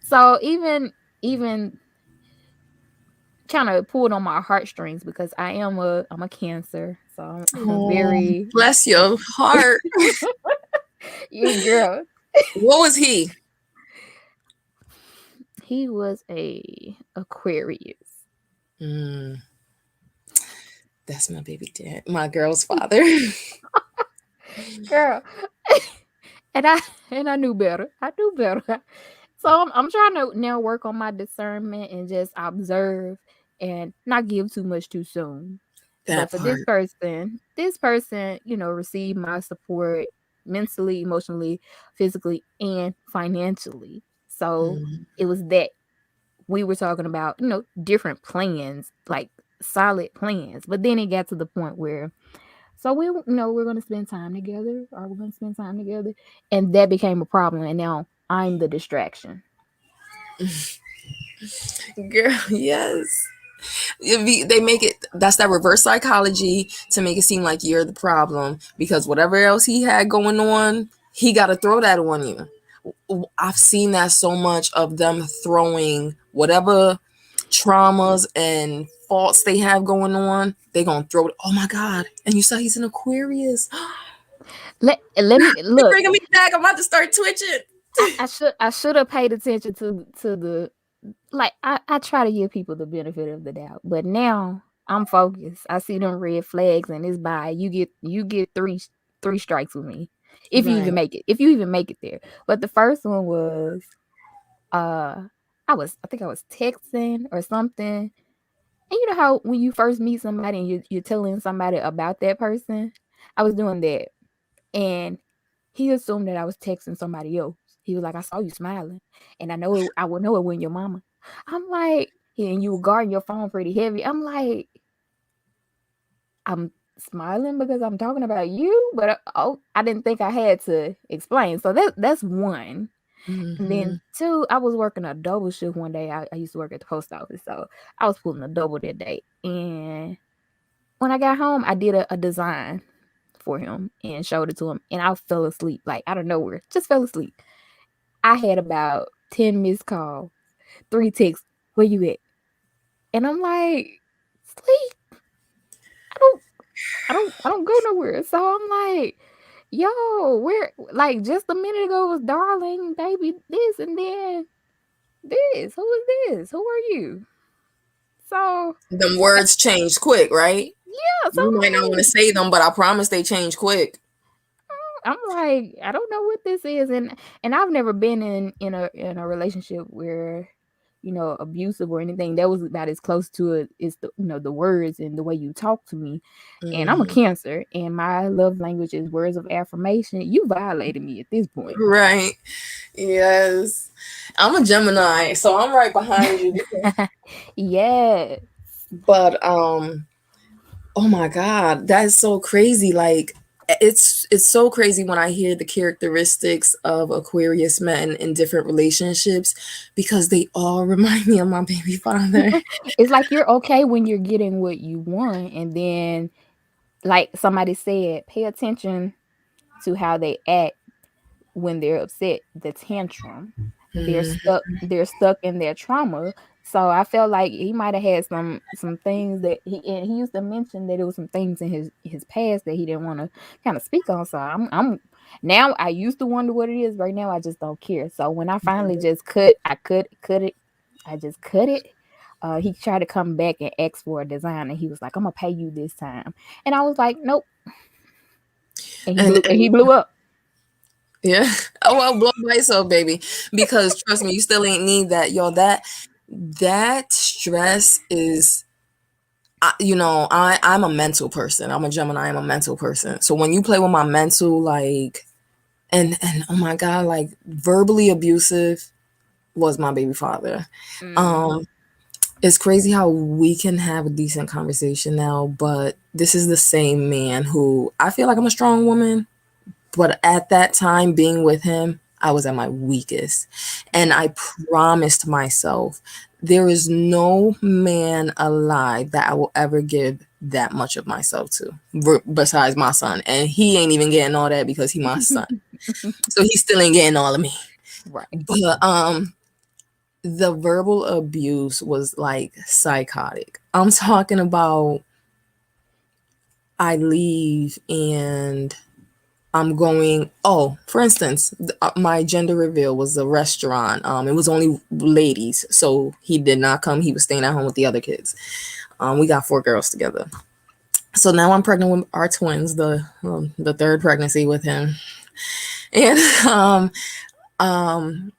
So even kind of pulled on my heartstrings because I'm a Cancer, so I'm very bless your heart. you girl. What was he? He was a Aquarius. That's my baby dad, my girl's father. Girl. and I knew better. I knew better. So I'm trying to now work on my discernment and just observe and not give too much too soon. That But for part. this person, received my support mentally, emotionally, physically, and financially. So it was that we were talking about, different plans, like solid plans. But then it got to the point where, so we're going to spend time together. Are we going to spend time together? And that became a problem. And now I'm the distraction. Girl, yes. They make it, that's that reverse psychology to make it seem like you're the problem, because whatever else he had going on, he got to throw that on you. I've seen that so much of them throwing whatever traumas and faults they have going on. They gonna throw it. Oh my God! And you saw he's an Aquarius. Let me look. Bringing me back. I'm about to start twitching. I should have paid attention to the, like, I try to give people the benefit of the doubt, but now I'm focused. I see them red flags and it's by you get three strikes with me. If you Right. even make it. If you even make it there. But the first one was uh I think I was texting or something. And you know how when you first meet somebody and you're telling somebody about that person? I was doing that. And he assumed that I was texting somebody else. He was like, I saw you smiling. And I would know it when your mama. I'm like, and you were guarding your phone pretty heavy. I'm like, I'm smiling because I'm talking about you, but I didn't think I had to explain. So that's one. And then Mm-hmm. two, I was working a double shift one day. I used to work at the post office, so I was pulling a double that day. And when I got home, I did a design for him and showed it to him, and I fell asleep like out of nowhere. Just fell asleep. I had about 10 missed calls, 3 texts. Where you at? And I'm like, sleep. I don't I don't go nowhere. So I'm like, yo, where like just a minute ago was darling, baby, this and then this. Who is this? Who are you? So Them I, words change quick, right? yeah, so You might not want to say them, but I promise they change quick. I'm like, I don't know what this is, and I've never been in a relationship where, you know, abusive or anything. That was about as close to it is the, you know, the words and the way you talk to me. And I'm a Hmm. Cancer, and my love language is words of affirmation. You violated me at this point. Right. Yes. I'm a Gemini, so I'm right behind you. Yes. But oh my God, that is so crazy. Like it's so crazy when I hear the characteristics of Aquarius men in different relationships because they all remind me of my baby father. It's like you're okay when you're getting what you want, and then like somebody said, pay attention to how they act when they're upset, the tantrum. Mhm. They're stuck in their trauma. So I felt like he might have had some things that he used to mention that there was some things in his past that he didn't want to kind of speak on. So I'm now I used to wonder what it is. Right now I just don't care. So when I finally just cut it. I just cut it. He tried to come back and ask for a design, and he was like, "I'm gonna pay you this time," and I was like, "Nope," and he And blew up. yeah. Oh well, blow by yourself, baby. Because trust me, you still ain't need that. Yo, that stress is I'm a mental person. I'm a Gemini, I'm a mental person. So when you play with my mental, like and oh my God, like verbally abusive was my baby father. Mm. Um it's crazy how we can have a decent conversation now, but this is the same man who I feel like I'm a strong woman. But at that time, being with him, I was at my weakest. And I promised myself, there is no man alive that I will ever give that much of myself to, besides my son. And he ain't even getting all that because he my son. So he still ain't getting all of me. Right. But the verbal abuse was like psychotic. I'm talking about I leave and I'm going. Oh, for instance, my gender reveal was a restaurant. It was only ladies, so he did not come. He was staying at home with the other kids. We got 4 girls together. So now I'm pregnant with our twins, the third pregnancy with him, and um,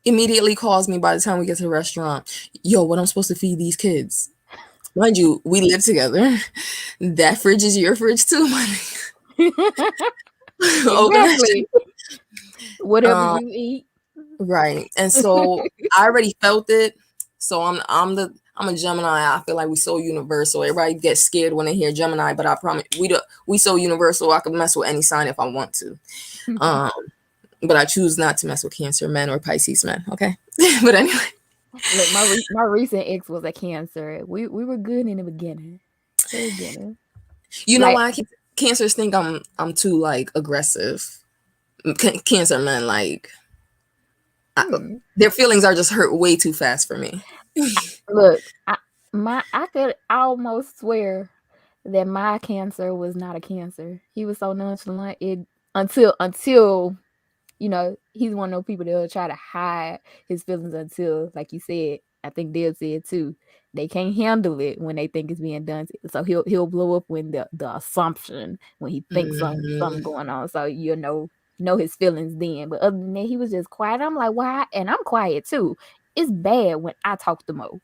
immediately calls me by the time we get to the restaurant. Yo, what I'm supposed to feed these kids? Mind you, we live together. That fridge is your fridge too, money. Open that shit. Exactly. Whatever Um, you eat. Right. And so I already felt it. So I'm a Gemini. I feel like we so universal. Everybody gets scared when they hear Gemini, but I promise we so universal. I can mess with any sign if I want to. Um, but I choose not to mess with Cancer men or Pisces men. Okay. But anyway, Look, my recent ex was a Cancer. We were good in the beginning. The beginning. you know Like, why Cancers think I'm too like aggressive. Cancer men like I, hmm. their feelings are just hurt way too fast for me. Look, I could almost swear that my Cancer was not a Cancer. He was so nonchalant. It until you know he's one of those people that'll try to hide his feelings until, like you said, I think Dale said too, they can't handle it when they think it's being done. So he'll blow up when the assumption, when he thinks something going on. So you'll know his feelings then. But other than that, he was just quiet. I'm like, why? And I'm quiet too. It's bad when I talk the most.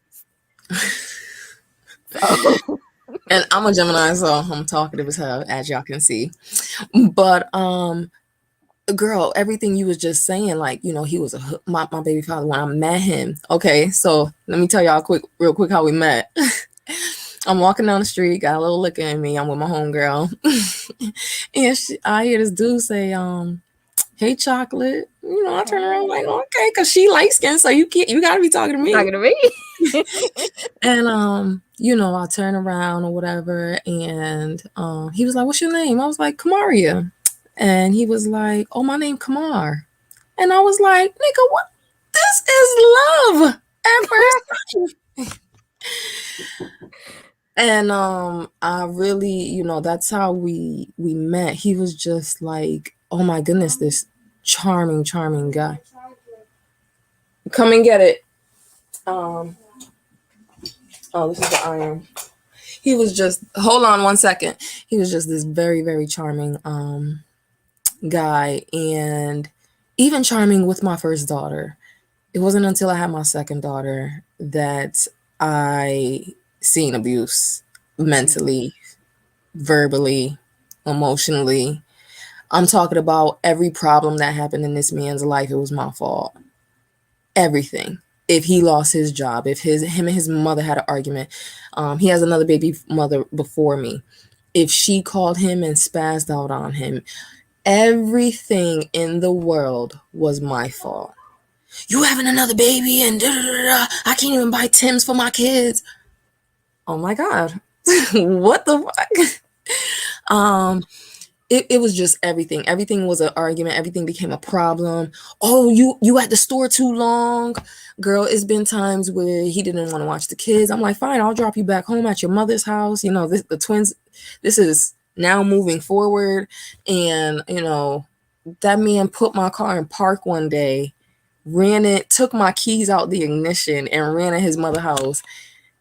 So And I'm a Gemini, so I'm talkative as hell, as y'all can see. But girl, everything you was just saying, like, you know, he was my baby father when I met him. Okay, so let me tell y'all real quick how we met. I'm walking down the street, got a little liquor in me. I'm with my homegirl, and I hear this dude say, "Hey, chocolate." You know, I turn around like, okay, because she light skinned, so you gotta be talking to me. talking to me. And you know, I turn around or whatever, and he was like, "What's your name?" I was like, "Kamaria," and he was like, "Oh, my name Kamar," and I was like, "Nigga, what? This is love at first sight." And I really, you know, that's how we met. He was just like, oh my goodness, this charming guy. Come and get it. Oh, this is the iron. He was just, hold on one second. He was just this very charming guy, and even charming with my first daughter. It wasn't until I had my second daughter that I seen abuse mentally, verbally, emotionally. I'm talking about every problem that happened in this man's life. It was my fault. Everything. If he lost his job, if him and his mother had an argument, he has another baby mother before me. If she called him and spazzed out on him, everything in the world was my fault. You having another baby and I can't even buy Tims for my kids. Oh my God. What the fuck? It was just everything. Everything was an argument. Everything became a problem. Oh, you at the store too long. Girl, it's been times where he didn't want to watch the kids. I'm like, fine, I'll drop you back home at your mother's house. You know, the twins, this is now moving forward. And, you know, that man put my car in park one day, took my keys out the ignition and ran at his mother's house.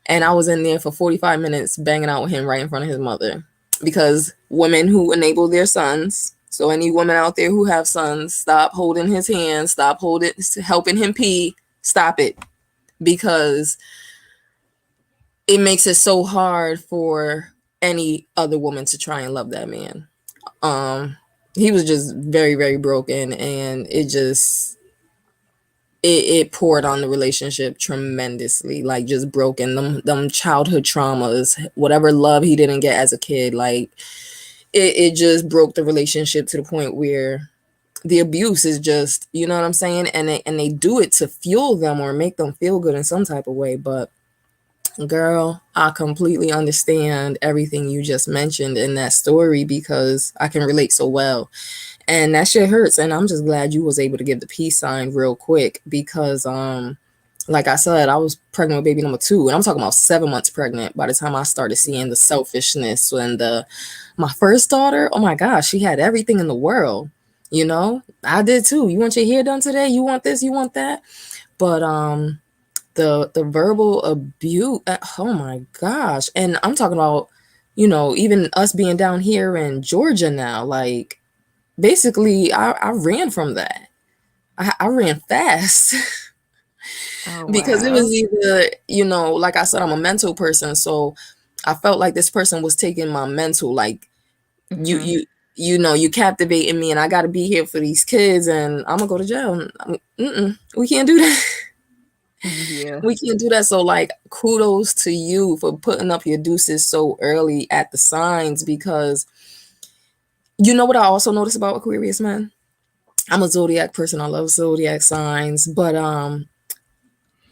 And I was in there for 45 minutes banging out with him right in front of his mother. Because women who enable their sons, so any women out there who have sons, stop holding his hand, stop helping him pee, stop it. Because it makes it so hard for any other woman to try and love that man. He was just very broken, and it poured on the relationship tremendously, like just broken them childhood traumas, whatever love he didn't get as a kid, like it just broke the relationship to the point where the abuse is just, you know what I'm saying, and they do it to fuel them or make them feel good in some type of way. But girl, I completely understand everything you just mentioned in that story, because I can relate so well. And that shit hurts. And I'm just glad you was able to give the peace sign real quick, because like I said, I was pregnant with baby number 2, and I'm talking about 7 months pregnant by the time I started seeing the selfishness. And my first daughter, oh my gosh, she had everything in the world. You know, I did too. You want your hair done today? You want this? You want that? But the verbal abuse, oh my gosh. And I'm talking about, you know, even us being down here in Georgia now, like, basically, I ran from that. I ran fast. Oh, Because it wow. was either, you know, like I said, I'm a mental person, so I felt like this person was taking my mental, like, you know, you captivating me, and I got to be here for these kids, and I'm gonna go to jail. We can't do that. Yeah. We can't do that. So, like, kudos to you for putting up your deuces so early at the signs, because you know what I also noticed about Aquarius, man? I'm a zodiac person. I love zodiac signs, but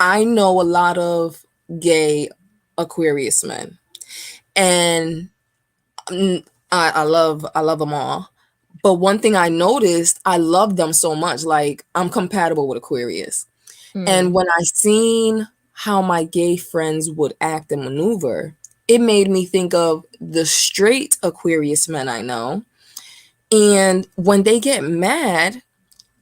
I know a lot of gay Aquarius men, and I love them all. But one thing I noticed, I love them so much. Like, I'm compatible with Aquarius. And when I seen how my gay friends would act and maneuver, it made me think of the straight Aquarius men I know. And when they get mad,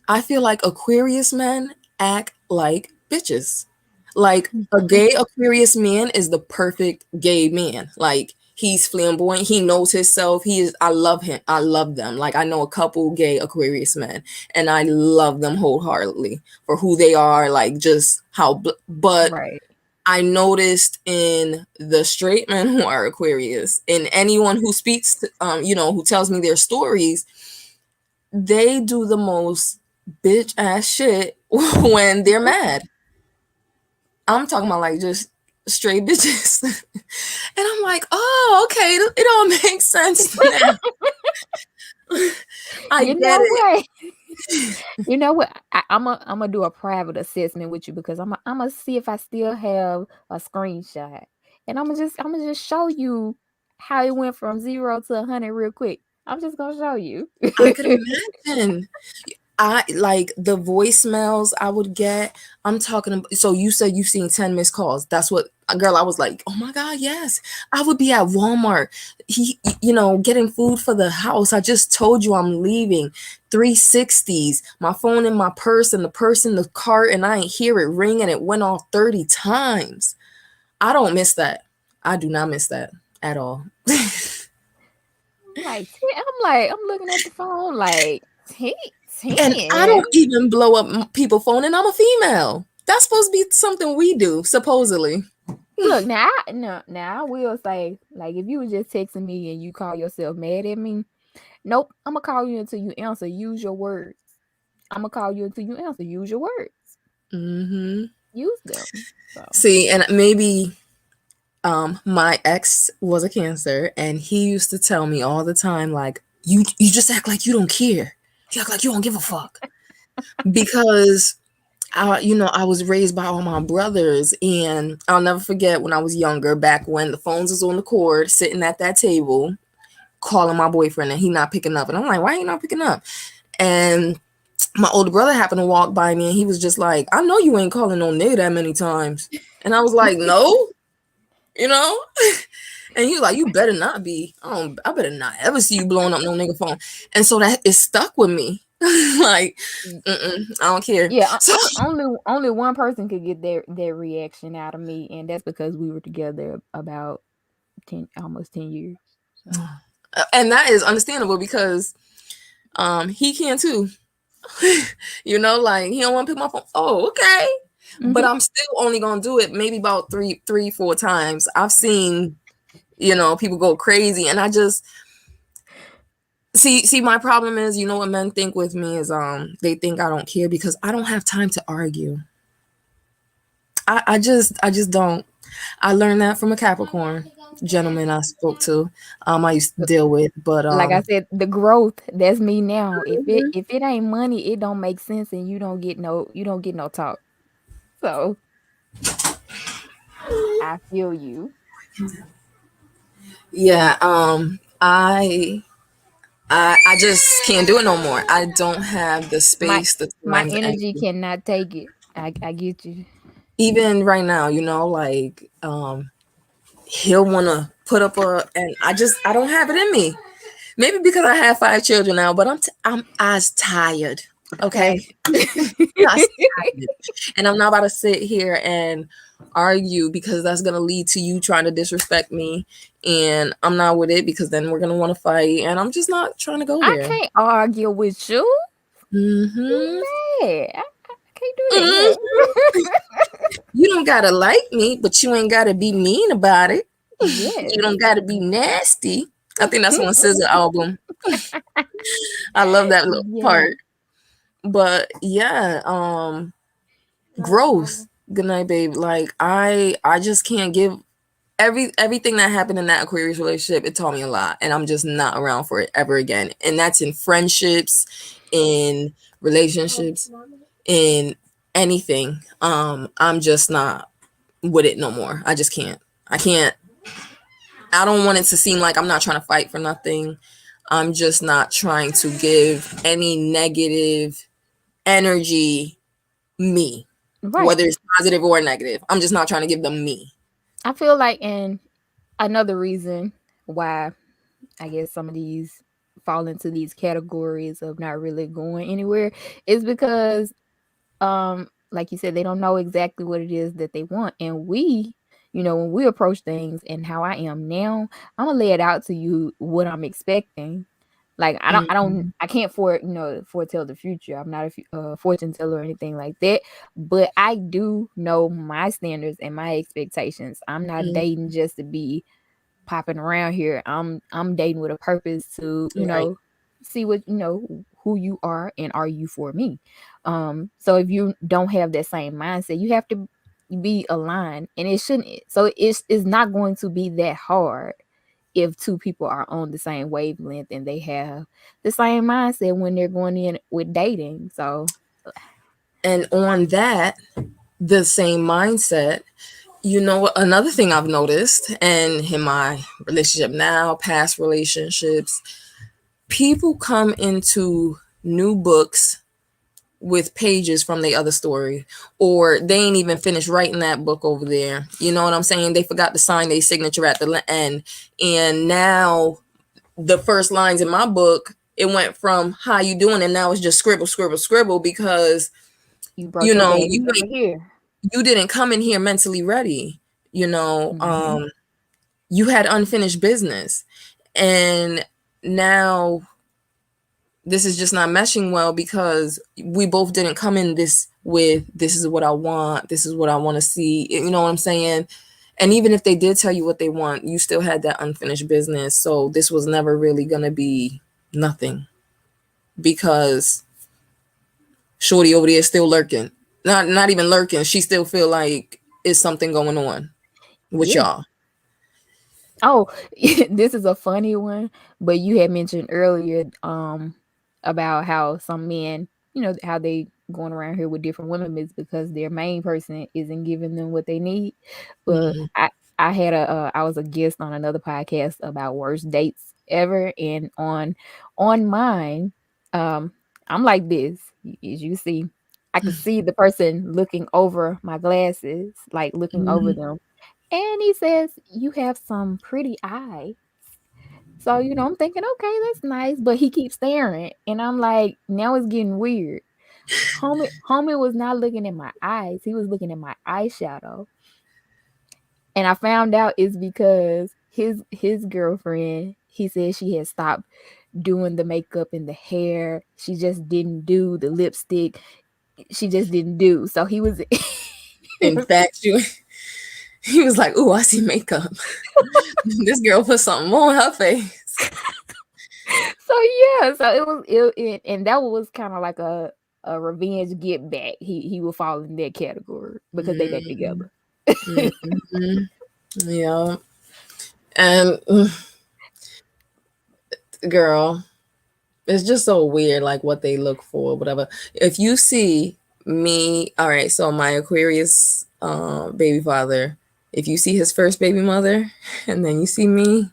I feel like Aquarius men act like bitches. Like a gay Aquarius man is the perfect gay man. Like he's flamboyant. He knows himself. He is. I love him. I love them. Like I know a couple gay Aquarius men, and I love them wholeheartedly for who they are. Like just how. But Right. I noticed in the straight men who are Aquarius, and anyone who speaks, who tells me their stories, they do the most bitch ass shit when they're mad. I'm talking about like just straight bitches. And I'm like, oh, okay, it all makes sense now. I You get know it. what? You know what? I'm gonna do a private assessment with you because I'm gonna see if I still have a screenshot, and I'm gonna just show you how it went from 0 to 100 real quick. I'm just gonna show you. I could imagine. I like the voicemails I would get. I'm talking about, so you said you've seen 10 missed calls. That's what, girl, I was like, oh my God, yes. I would be at Walmart, getting food for the house. I just told you I'm leaving. 360s, my phone in my purse and the purse in the cart, and I ain't hear it ring and it went off 30 times. I don't miss that. I do not miss that at all. I'm looking at the phone like 10. And I don't even blow up people's phone, and I'm a female. That's supposed to be something we do, supposedly. Look, now I will say, like, if you was just texting me and you call yourself mad at me, nope, I'm gonna call you until you answer. Use your words. I'm gonna call you until you answer. Use your words. Mm-hmm. Use them. So. See, and maybe my ex was a Cancer, and he used to tell me all the time, like, you just act like you don't care. You act like you don't give a fuck. Because I was raised by all my brothers, and I'll never forget when I was younger, back when the phones was on the cord, sitting at that table, calling my boyfriend, and he not picking up. And I'm like, why he not picking up? And my older brother happened to walk by me, and he was just like, I know you ain't calling no nigga that many times. And I was like, no, And he was like, you better not be. I better not ever see you blowing up no nigga phone. And so that it stuck with me. Like, I don't care. Yeah, So, only one person could get their reaction out of me, and that's because we were together about almost 10 years. So. And that is understandable because he can too. Like he don't want to pick my phone. Oh, okay. Mm-hmm. But I'm still only gonna do it maybe about 4 times. I've seen, people go crazy, and I just see my problem is, what men think with me is they think I don't care because I don't have time to argue. I just don't. I learned that from a Capricorn gentleman I spoke to. I used to deal with, but like I said, the growth, that's me now. Mm-hmm. If it ain't money, it don't make sense, and you don't get no talk. So I feel you. Yeah, I just can't do it no more. I don't have the space, the my time, energy cannot take it. I get you. Even right now, like he'll want to put up and I don't have it in me. Maybe because I have 5 children now, but I'm as tired. Okay. And I'm not about to sit here and argue because that's going to lead to you trying to disrespect me, and I'm not with it because then we're going to want to fight, and I'm just not trying to go there. I can't argue with you. Mm-hmm. I can't do that. Mm-hmm. You don't got to like me, but you ain't got to be mean about it. Yes. You don't got to be nasty. I think that's on SZA album. I love that little part. But yeah, growth. Good night, babe. Like I just can't give everything that happened in that Aquarius relationship. It taught me a lot, and I'm just not around for it ever again. And that's in friendships, in relationships, in anything. I'm just not with it no more. I just can't. I don't want it to seem like I'm not trying to fight for nothing. I'm just not trying to give any negative energy me, right, whether it's positive or negative. I'm just not trying to give them me. I feel like, and another reason why I guess some of these fall into these categories of not really going anywhere is because like you said, they don't know exactly what it is that they want. And we, when we approach things and how I am now, I'm gonna lay it out to you what I'm expecting. Like Mhm. I can't foretell the future. I'm not a fortune teller or anything like that. But I do know my standards and my expectations. I'm not Mm, dating just to be popping around here. I'm dating with a purpose to, right. see what, who you are and are you for me. So if you don't have that same mindset, you have to be aligned, and it shouldn't, so it's not going to be that hard if two people are on the same wavelength and they have the same mindset when they're going in with dating. So And on that, the same mindset, another thing I've noticed, and in my relationship now, past relationships, people come into new books with pages from the other story, or they ain't even finished writing that book over there. You know what I'm saying? They forgot to sign their signature at the end. And now the first lines in my book, it went from how you doing, and now it's just scribble, scribble, scribble, because you brought your baggage you over here. didn't come in here mentally ready. You know, Hmm. you had unfinished business, and now this is just not meshing well because we both didn't come in this is what I want, this is what I want to see. You know what I'm saying? And even if they did tell you what they want, you still had that unfinished business. So this was never really gonna be nothing, because Shorty over there is still lurking. Not even lurking. She still feel like it's something going on with Yeah. y'all. Oh, this is a funny one, but you had mentioned earlier about how some men, how they going around here with different women is because their main person isn't giving them what they need. But Mm-hmm. I was a guest on another podcast about worst dates ever, and on mine, um I'm like this, as you see. I could see the person looking over my glasses, like looking over Mm-hmm. them, and he says, "You have some pretty eyes." So, I'm thinking, okay, that's nice. But he keeps staring. And I'm like, now it's getting weird. Homie was not looking at my eyes. He was looking at my eyeshadow. And I found out it's because his girlfriend, he said she had stopped doing the makeup and the hair. She just didn't do the lipstick. She just didn't do. So he was he In was fact, he was like, "Ooh, I see makeup. This girl put something on her face." so yeah, so and that was kind of like a revenge get back. He would fall in that category because they back Mm-hmm. together. Mm-hmm. Yeah. And girl, it's just so weird, like what they look for, whatever. If you see me, all right, so my Aquarius baby father, if you see his first baby mother, and then you see me,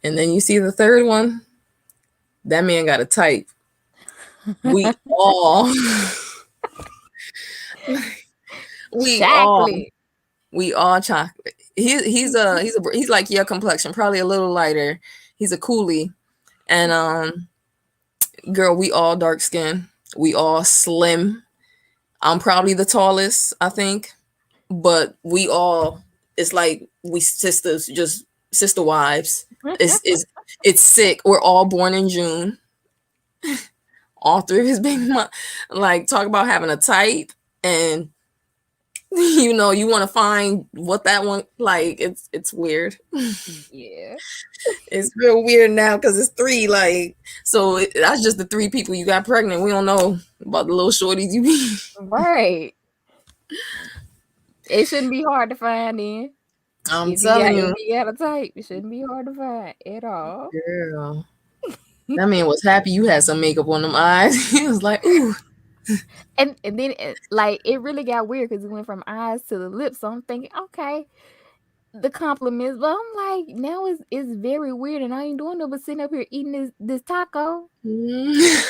and then you see the third one, that man got a type. We all, we all, Chocolate. we all chocolate. He's like your complexion, probably a little lighter. He's a coolie, and girl, we all dark skin. We all slim. I'm probably the tallest, I think, but we all, it's like we sisters, just sister wives. It's sick. We're all born in June. All three of his baby mom, like talk about having a type, and you want to find what that one like. It's weird. Yeah. It's real weird now because it's three. Like, so that's just the three people you got pregnant. We don't know about the little shorties you be. Right. It shouldn't be hard to find then. I'm If you got telling if you, you got a type, it shouldn't be hard to find at all. girl. That man was happy you had some makeup on them eyes. He was like, ooh. And then like it really got weird because it went from eyes to the lips. So I'm thinking, okay, the compliments, but I'm like, now it's very weird, and I ain't doing no but sitting up here eating this taco. Mm.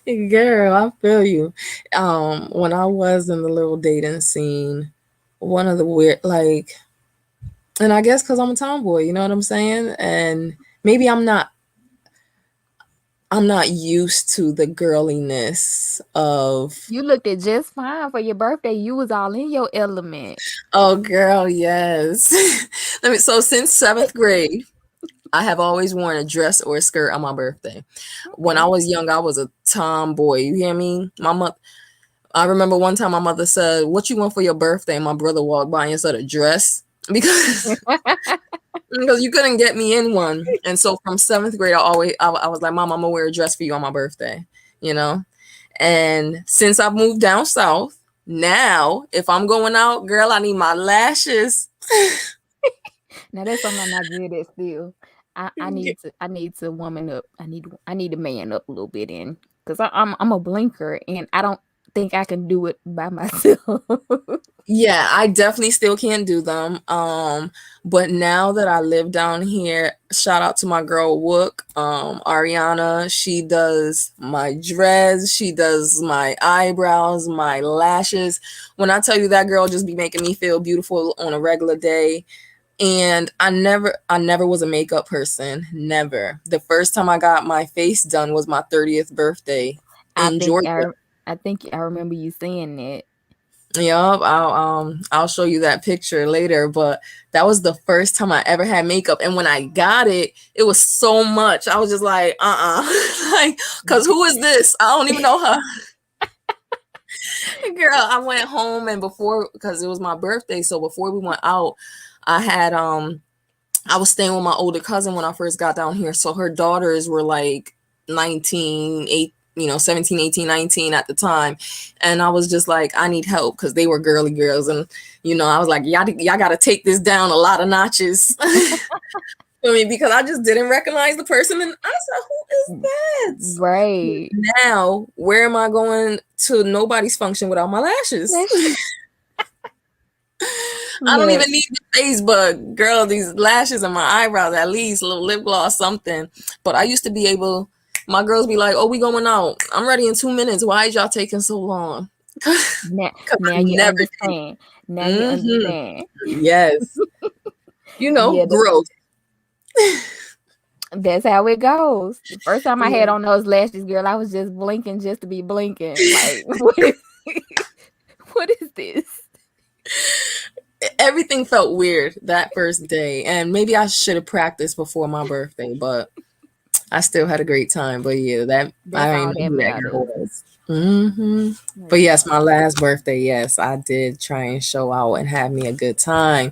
Girl, I feel you. When I was in the little dating scene, one of the weird, like, and I guess because I'm a tomboy, you know what I'm saying? And maybe I'm not used to the girliness of. You looked it just fine for your birthday. You was all in your element. Oh, girl, yes. So since 7th grade, I have always worn a dress or a skirt on my birthday. When I Okay. was young, I was a tomboy. You hear me? I remember one time my mother said, "What you want for your birthday?" And my brother walked by and said, "A dress," because because you couldn't get me in one. And so from 7th grade, I was like, "Mom, I'm gonna wear a dress for you on my birthday," you know. And since I've moved down south, now if I'm going out, girl, I need my lashes. Now that's something I'm not good at still. I need to woman up. I need to man up a little bit in because I'm a blinker and I don't think I can do it by myself. Yeah, I definitely still can't do them. But now that I live down here, shout out to my girl Wook, Ariana. She does my dreads, she does my eyebrows, my lashes. When I tell you that girl just be making me feel beautiful on a regular day. And I never was a makeup person. Never. The first time I got my face done was my 30th birthday I in think Georgia. I think I remember you saying that. Yup, I'll show you that picture later, but that was the first time I ever had makeup. And when I got it, it was so much. I was just like, like, cause who is this? I don't even know her. Girl, I went home and because it was my birthday, so before we went out, I had I was staying with my older cousin when I first got down here. So her daughters were like 19, 8, 17, 18, 19 at the time. And I was just like, I need help because they were girly girls. And, I was like, y'all got to take this down a lot of notches. I mean, because I just didn't recognize the person. And I said, who is that? Right. Now, where am I going to nobody's function without my lashes? I don't even need the face, but girl, these lashes and my eyebrows, at least a little lip gloss, something. But I used to be able, my girls be like, "Oh, we going out. I'm ready in 2 minutes. Why is y'all taking so long?" Now, Because now I you never understand. Now you did. Hmm. understand. Yes. Yeah, Growth. that's how it goes. The first time I had Yeah. on those lashes, girl, I was just blinking just to be blinking. Like, what is this? Everything felt weird that first day. And maybe I should have practiced before my birthday, but I still had a great time. But yeah, I That's don't all even know that who that girl matters. was. Hmm. But That's yes, all my that last birthday, yes, I did try and show out and have me a good time.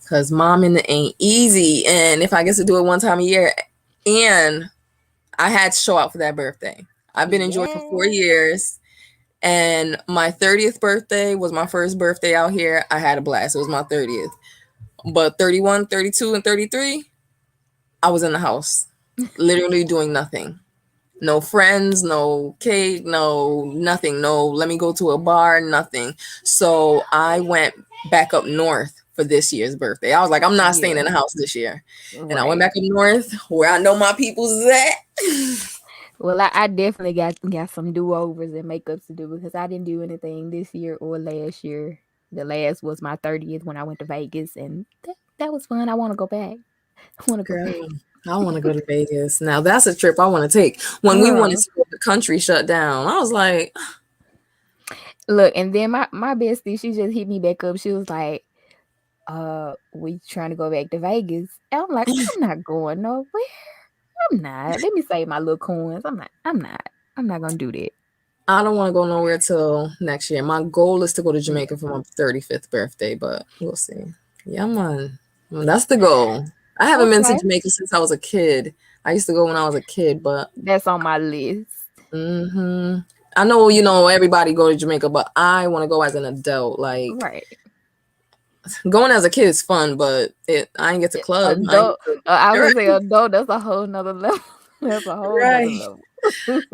Cause mom and it ain't easy. And if I get to do it one time a year, and I had to show out for that birthday. I've been in Georgia for 4 years. And my 30th birthday was my first birthday out here. I had a blast. It was my 30th. But 31, 32, and 33, I was in the house, literally doing nothing. No friends, no cake, no nothing. No, let me go to a bar, nothing. So I went back up north for this year's birthday. I was like, I'm not staying Yeah, in the house this year. And I went right. back up north where I know my people's at. Well, I definitely got some do-overs and makeups to do because I didn't do anything this year or last year. The last was my 30th when I went to Vegas, and that was fun. I want to go back. I want to go back. Girl, I want to go to Vegas. Now that's a trip I want to take. When we wanted Girl, to go, the country shut down. I was like, look, and then my bestie, she just hit me back up. She was like, we trying to go back to Vegas. And I'm like, I'm not going nowhere. I'm not. Let me save my little coins. I'm not gonna do that. I don't want to go nowhere till next year. My goal is to go to Yeah. Jamaica for my 35th birthday, but we'll see. Yeah, man. Well, that's the goal. I haven't been to Okay. Jamaica since I was a kid. I used to go when I was a kid, but That's on my list. hmm I know, everybody go to Jamaica, but I want to go as an adult. Like, Right. going as a kid is fun, but I ain't get to club. I ain't Adult, get I to, was gonna say adult. That's a whole nother level. That's a whole nother right. level.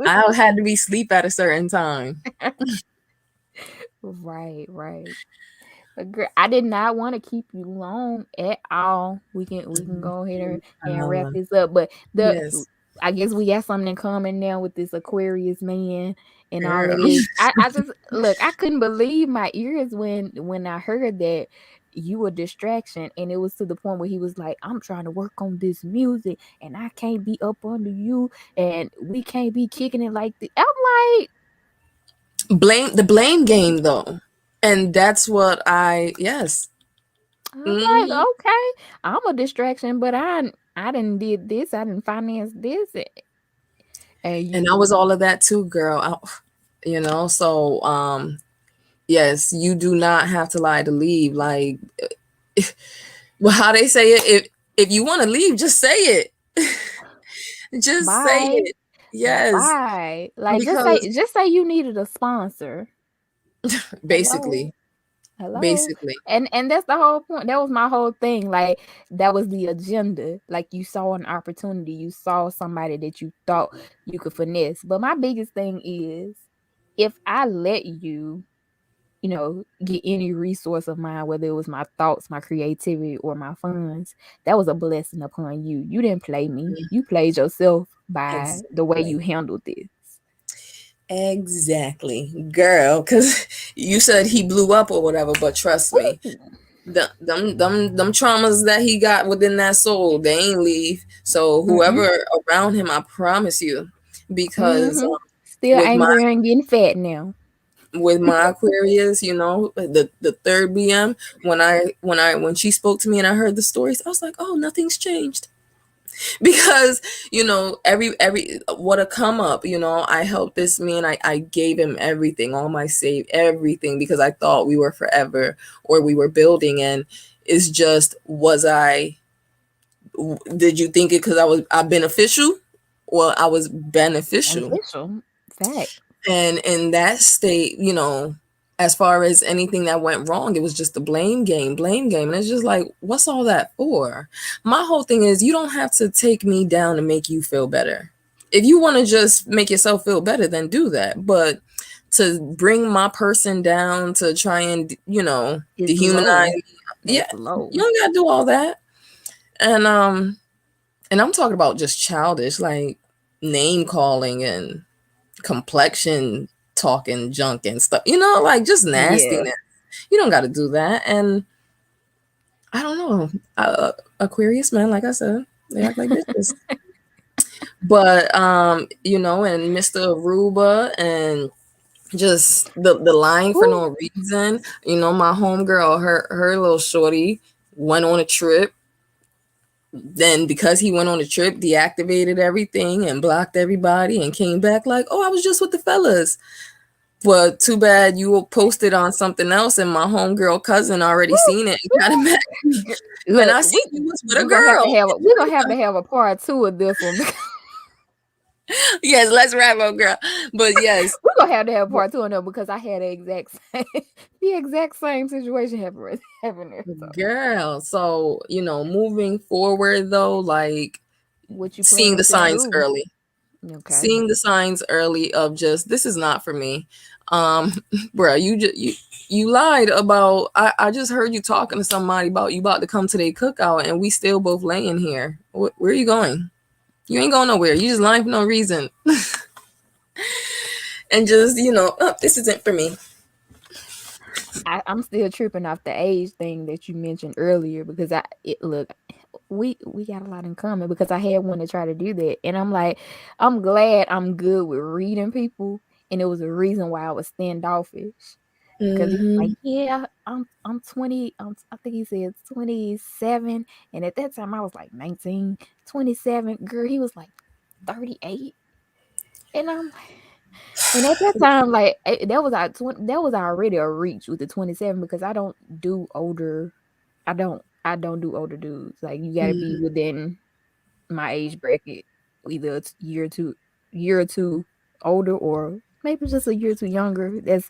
I had to be asleep at a certain time. Right, right. But girl, I did not want to keep you long at all. We can Mhm. go ahead and wrap Uh, this up. But yes, I guess we got something in common now with this Aquarius man and all of girl. this. I just look. I couldn't believe my ears when I heard that you a distraction. And it was to the point where he was like, I'm trying to work on this music and I can't be up under you and we can't be kicking it like the I'm like Blame game though. And that's what yes. I'm like, Hmm. okay, I'm a distraction, but I didn't did this, I didn't finance this, and you And I was all of that too, girl. So yes, you do not have to lie to leave. Like, well, how they say it, if you want to leave, just say it. Just say bye, it. Yes, bye. Like because just say you needed a sponsor. Hello. basically, Hello. basically, And that's the whole point. That was my whole thing. Like that was the agenda. Like you saw an opportunity. You saw somebody that you thought you could finesse. But my biggest thing is if I let you, get any resource of mine, whether it was my thoughts, my creativity, or my funds, that was a blessing upon you. You didn't play me. You played yourself by the way you exactly, handled this. exactly, girl. Because you said he blew up or whatever, but trust me, Ooh. them traumas that he got within that soul, they ain't leave. So Mm-mm. whoever around him, I promise you, because Mm-hmm. Still with my angry and getting fat now. Aquarius, the third BM, when she spoke to me and I heard the stories, I was like, oh, nothing's changed. Because every what a come up, I helped this man. I gave him everything, all my save, everything, because I thought we were forever or we were building. And it's just, did you think it because I beneficial? Well, I was beneficial. Beneficial. Fact. And in that state, as far as anything that went wrong, it was just the blame game. And it's just like, what's all that for? My whole thing is, you don't have to take me down to make you feel better. If you want to just make yourself feel better, then do that. But to bring my person down to try and, It's dehumanize low. me, yeah, That's low. you don't gotta do all that. And I'm talking about just childish, like name calling and complexion talking junk and stuff, like just Yeah. nastiness. You don't got to do that. And I don't know, Aquarius, man, like I said, they act like bitches. But and Mr. Aruba, and just the lying for Ooh. no reason. My homegirl, her little shorty went on a trip. Then because he went on a trip, deactivated everything and blocked everybody and came back like, oh, I was just with the fellas. But too bad you posted on something else, and my homegirl cousin already Ooh. seen it and got Ooh. mad. And Look, I we seen you was with a we're gonna have to girl. have a we're gonna have to have a part two of this one. Yes, let's wrap up, girl. But yes, We're gonna have to have part two on them because I had the exact same situation happen there. So girl. So, moving forward though, like what you seeing the planning to signs do? early. Okay. Seeing the signs early of just, this is not for me. Um, bro, you lied about, I just heard you talking to somebody about you about to come to their cookout and we still both laying here. Where are you going? You ain't going nowhere. You just lying for no reason. And just, oh, this isn't for me. I'm still tripping off the age thing that you mentioned earlier because look, we got a lot in common because I had one to try to do that, and I'm like, I'm glad I'm good with reading people, and it was a reason why I was standoffish because he was like, Hmm. yeah, I'm 20, I think he said 27, and at that time I was like 19, 27. Girl, he was like 38, and I'm like. And at that time, like that was already a reach with the 27 because I don't do older dudes. Like you got to be within my age bracket, either it's year or two older, or maybe just a year or two younger. That's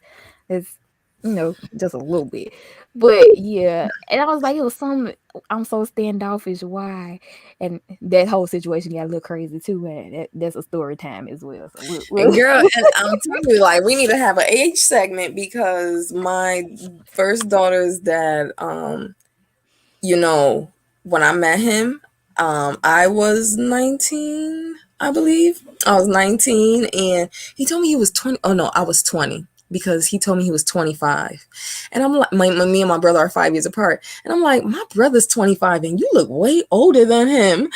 just a little bit. But yeah, and I was like, it was some. I'm so standoffish. Why? And that whole situation got a little crazy too. And that's a story time as well. So And girl, and I'm telling you, like, we need to have an age segment because my first daughter's dad, when I met him, I was 19, I believe. I was 19 and he told me he was 20. Oh no, I was 20. because he told me he was 25. And I'm like, me and my brother are 5 years apart. And I'm like, my brother's 25 and you look way older than him.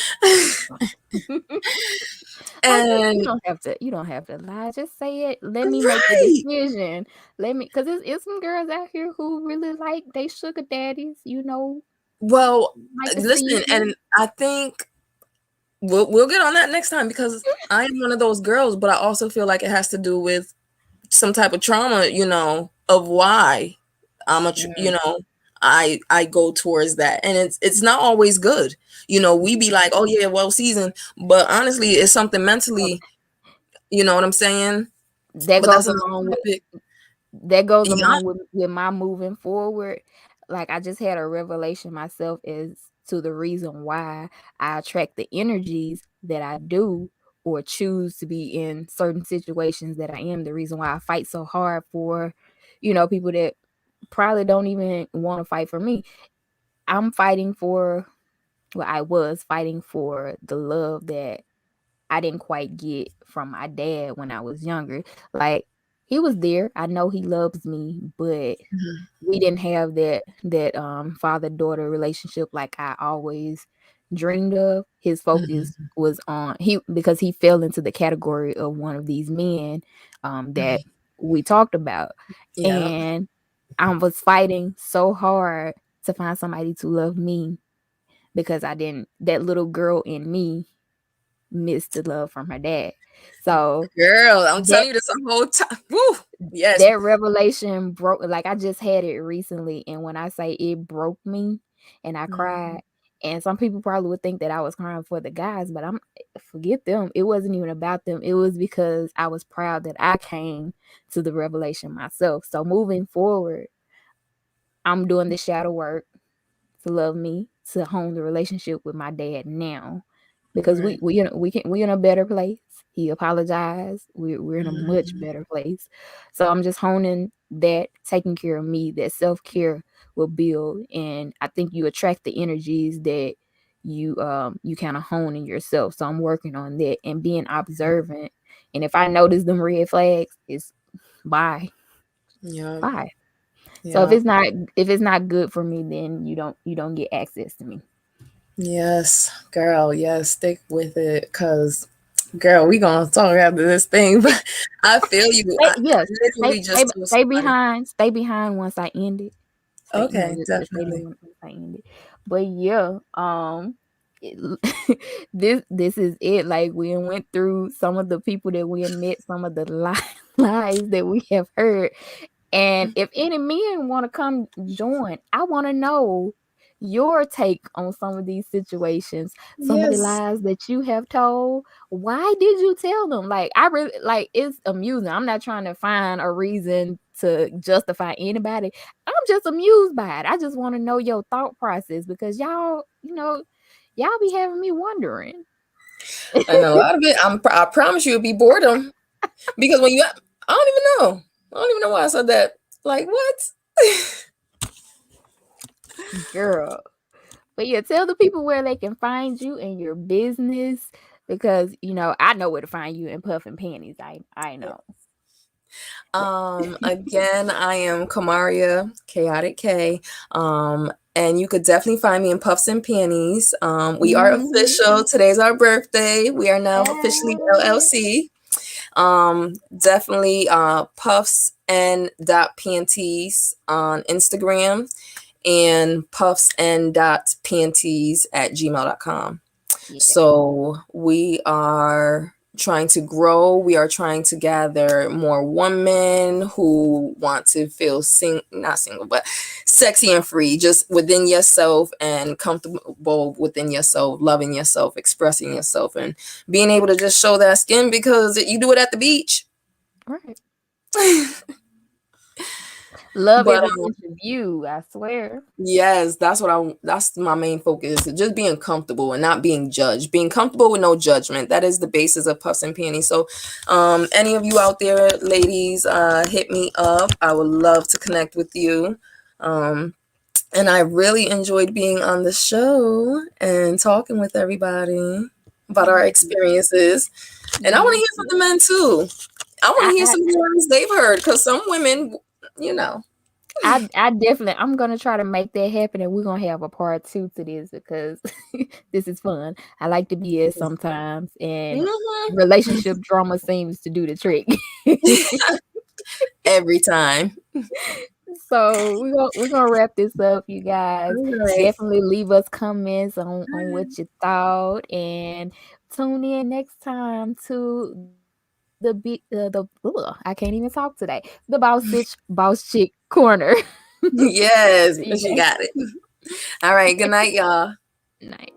You And don't have to lie. Just say it. Let me make the right. decision. Let me, because it's some girls out here who really like they sugar daddies, Well, like to see listen, you. and I think we'll get on that next time because I am one of those girls, but I also feel like it has to do with some type of trauma, of why Mm, I go towards that, and it's not always good. We be like, oh yeah, well seasoned, but honestly, it's something so mentally. You know what I'm saying? that But that's goes another along with topic. that goes Yeah. along with my moving forward. Like I just had a revelation myself as to the reason why I attract the energies that I do or choose to be in certain situations that I am. The reason why I fight so hard for, people that probably don't even want to fight for me. I'm fighting for, well, I was fighting for the love that I didn't quite get from my dad when I was younger. Like he was there. I know he loves me, but Mhm. we didn't have that father-daughter relationship like I always dreamed of. His focus Mhm. was on he because he fell into the category of one of these men that Mhm. we talked about. Yeah. And I was fighting so hard to find somebody to love me because I didn't that little girl in me missed the love from her dad. So Girl, I'm that telling you this the whole time. Woo. Yes. that revelation broke, like I just had it recently, and when I say it broke me and I Mhm. cried, and some people probably would think that I was crying for the guys, but I'm forget them. It wasn't even about them. It was because I was proud that I came to the revelation myself. So moving forward, I'm doing the shadow work to love me, to hone the relationship with my dad now, because Right. we in a better place. He apologized. We're in a much Mhm. better place. So I'm just honing that, taking care of me. That self care will build, and I think you attract the energies that you kind of hone in yourself. So I'm working on that and being observant. And if I notice them red flags, it's bye, Yeah. bye. So Yeah. if it's not good for me, then you don't get access to me. Yes, girl. Yes, stick with it, cause, girl, we gonna talk after this thing. But I feel you. Stay, I yes, literally just told somebody. stay behind once I end it. Stay, Okay, just stay there definitely. once I end it. But yeah, it, this is it. Like we done went through some of the people that we have met, some of the lies that we have heard. And if any men want to come join, I want to know your take on some of these situations, some of the Yes, lies that you have told. Why did you tell them? Like, I really like it's amusing. I'm not trying to find a reason to justify anybody. I'm just amused by it. I just want to know your thought process because y'all be having me wondering. and a lot of it. I promise you, it'll be boredom because when I don't even know. I don't even know why I said that. Like what? Girl. But yeah, tell the people where they can find you and your business because I know where to find you in puff and panties. I know. Again, I am Kamaria, Kayotik K. And you could definitely find me in Puffs and Panties. We are Mhm. official. Today's our birthday. We are now officially Ah. LLC. Definitely Puffs and dot panties on Instagram and puffs and dot panties at gmail.com. Yeah. So we are trying to grow. We are trying to gather more women who want to feel not single, but sexy and free, just within yourself and comfortable within yourself, loving yourself, expressing yourself, and being able to just show that skin because you do it at the beach. Right. Love But every inch of you, I swear. yes, that's my main focus. Just being comfortable and not being judged. Being comfortable with no judgment. That is the basis of Puffs and Panties. So any of you out there, ladies, hit me up. I would love to connect with you. Um and I really enjoyed being on the show and talking with everybody about our Me too. experiences. And I want to Me hear from too. the men too. I want to hear some stories they've heard, because some women, you know. I definitely, I'm gonna try to make that happen, and we're gonna have a part 2 to this because this is fun. I like to BS sometimes, and relationship drama seems to do the trick. Every time. So we're gonna wrap this up, you guys. Right. Definitely leave us comments on what you thought, and tune in next time to the big I can't even talk today. The Sitch Boss Chick Corner. Yes, See you she guys. got it. All right. Good night, y'all. Night.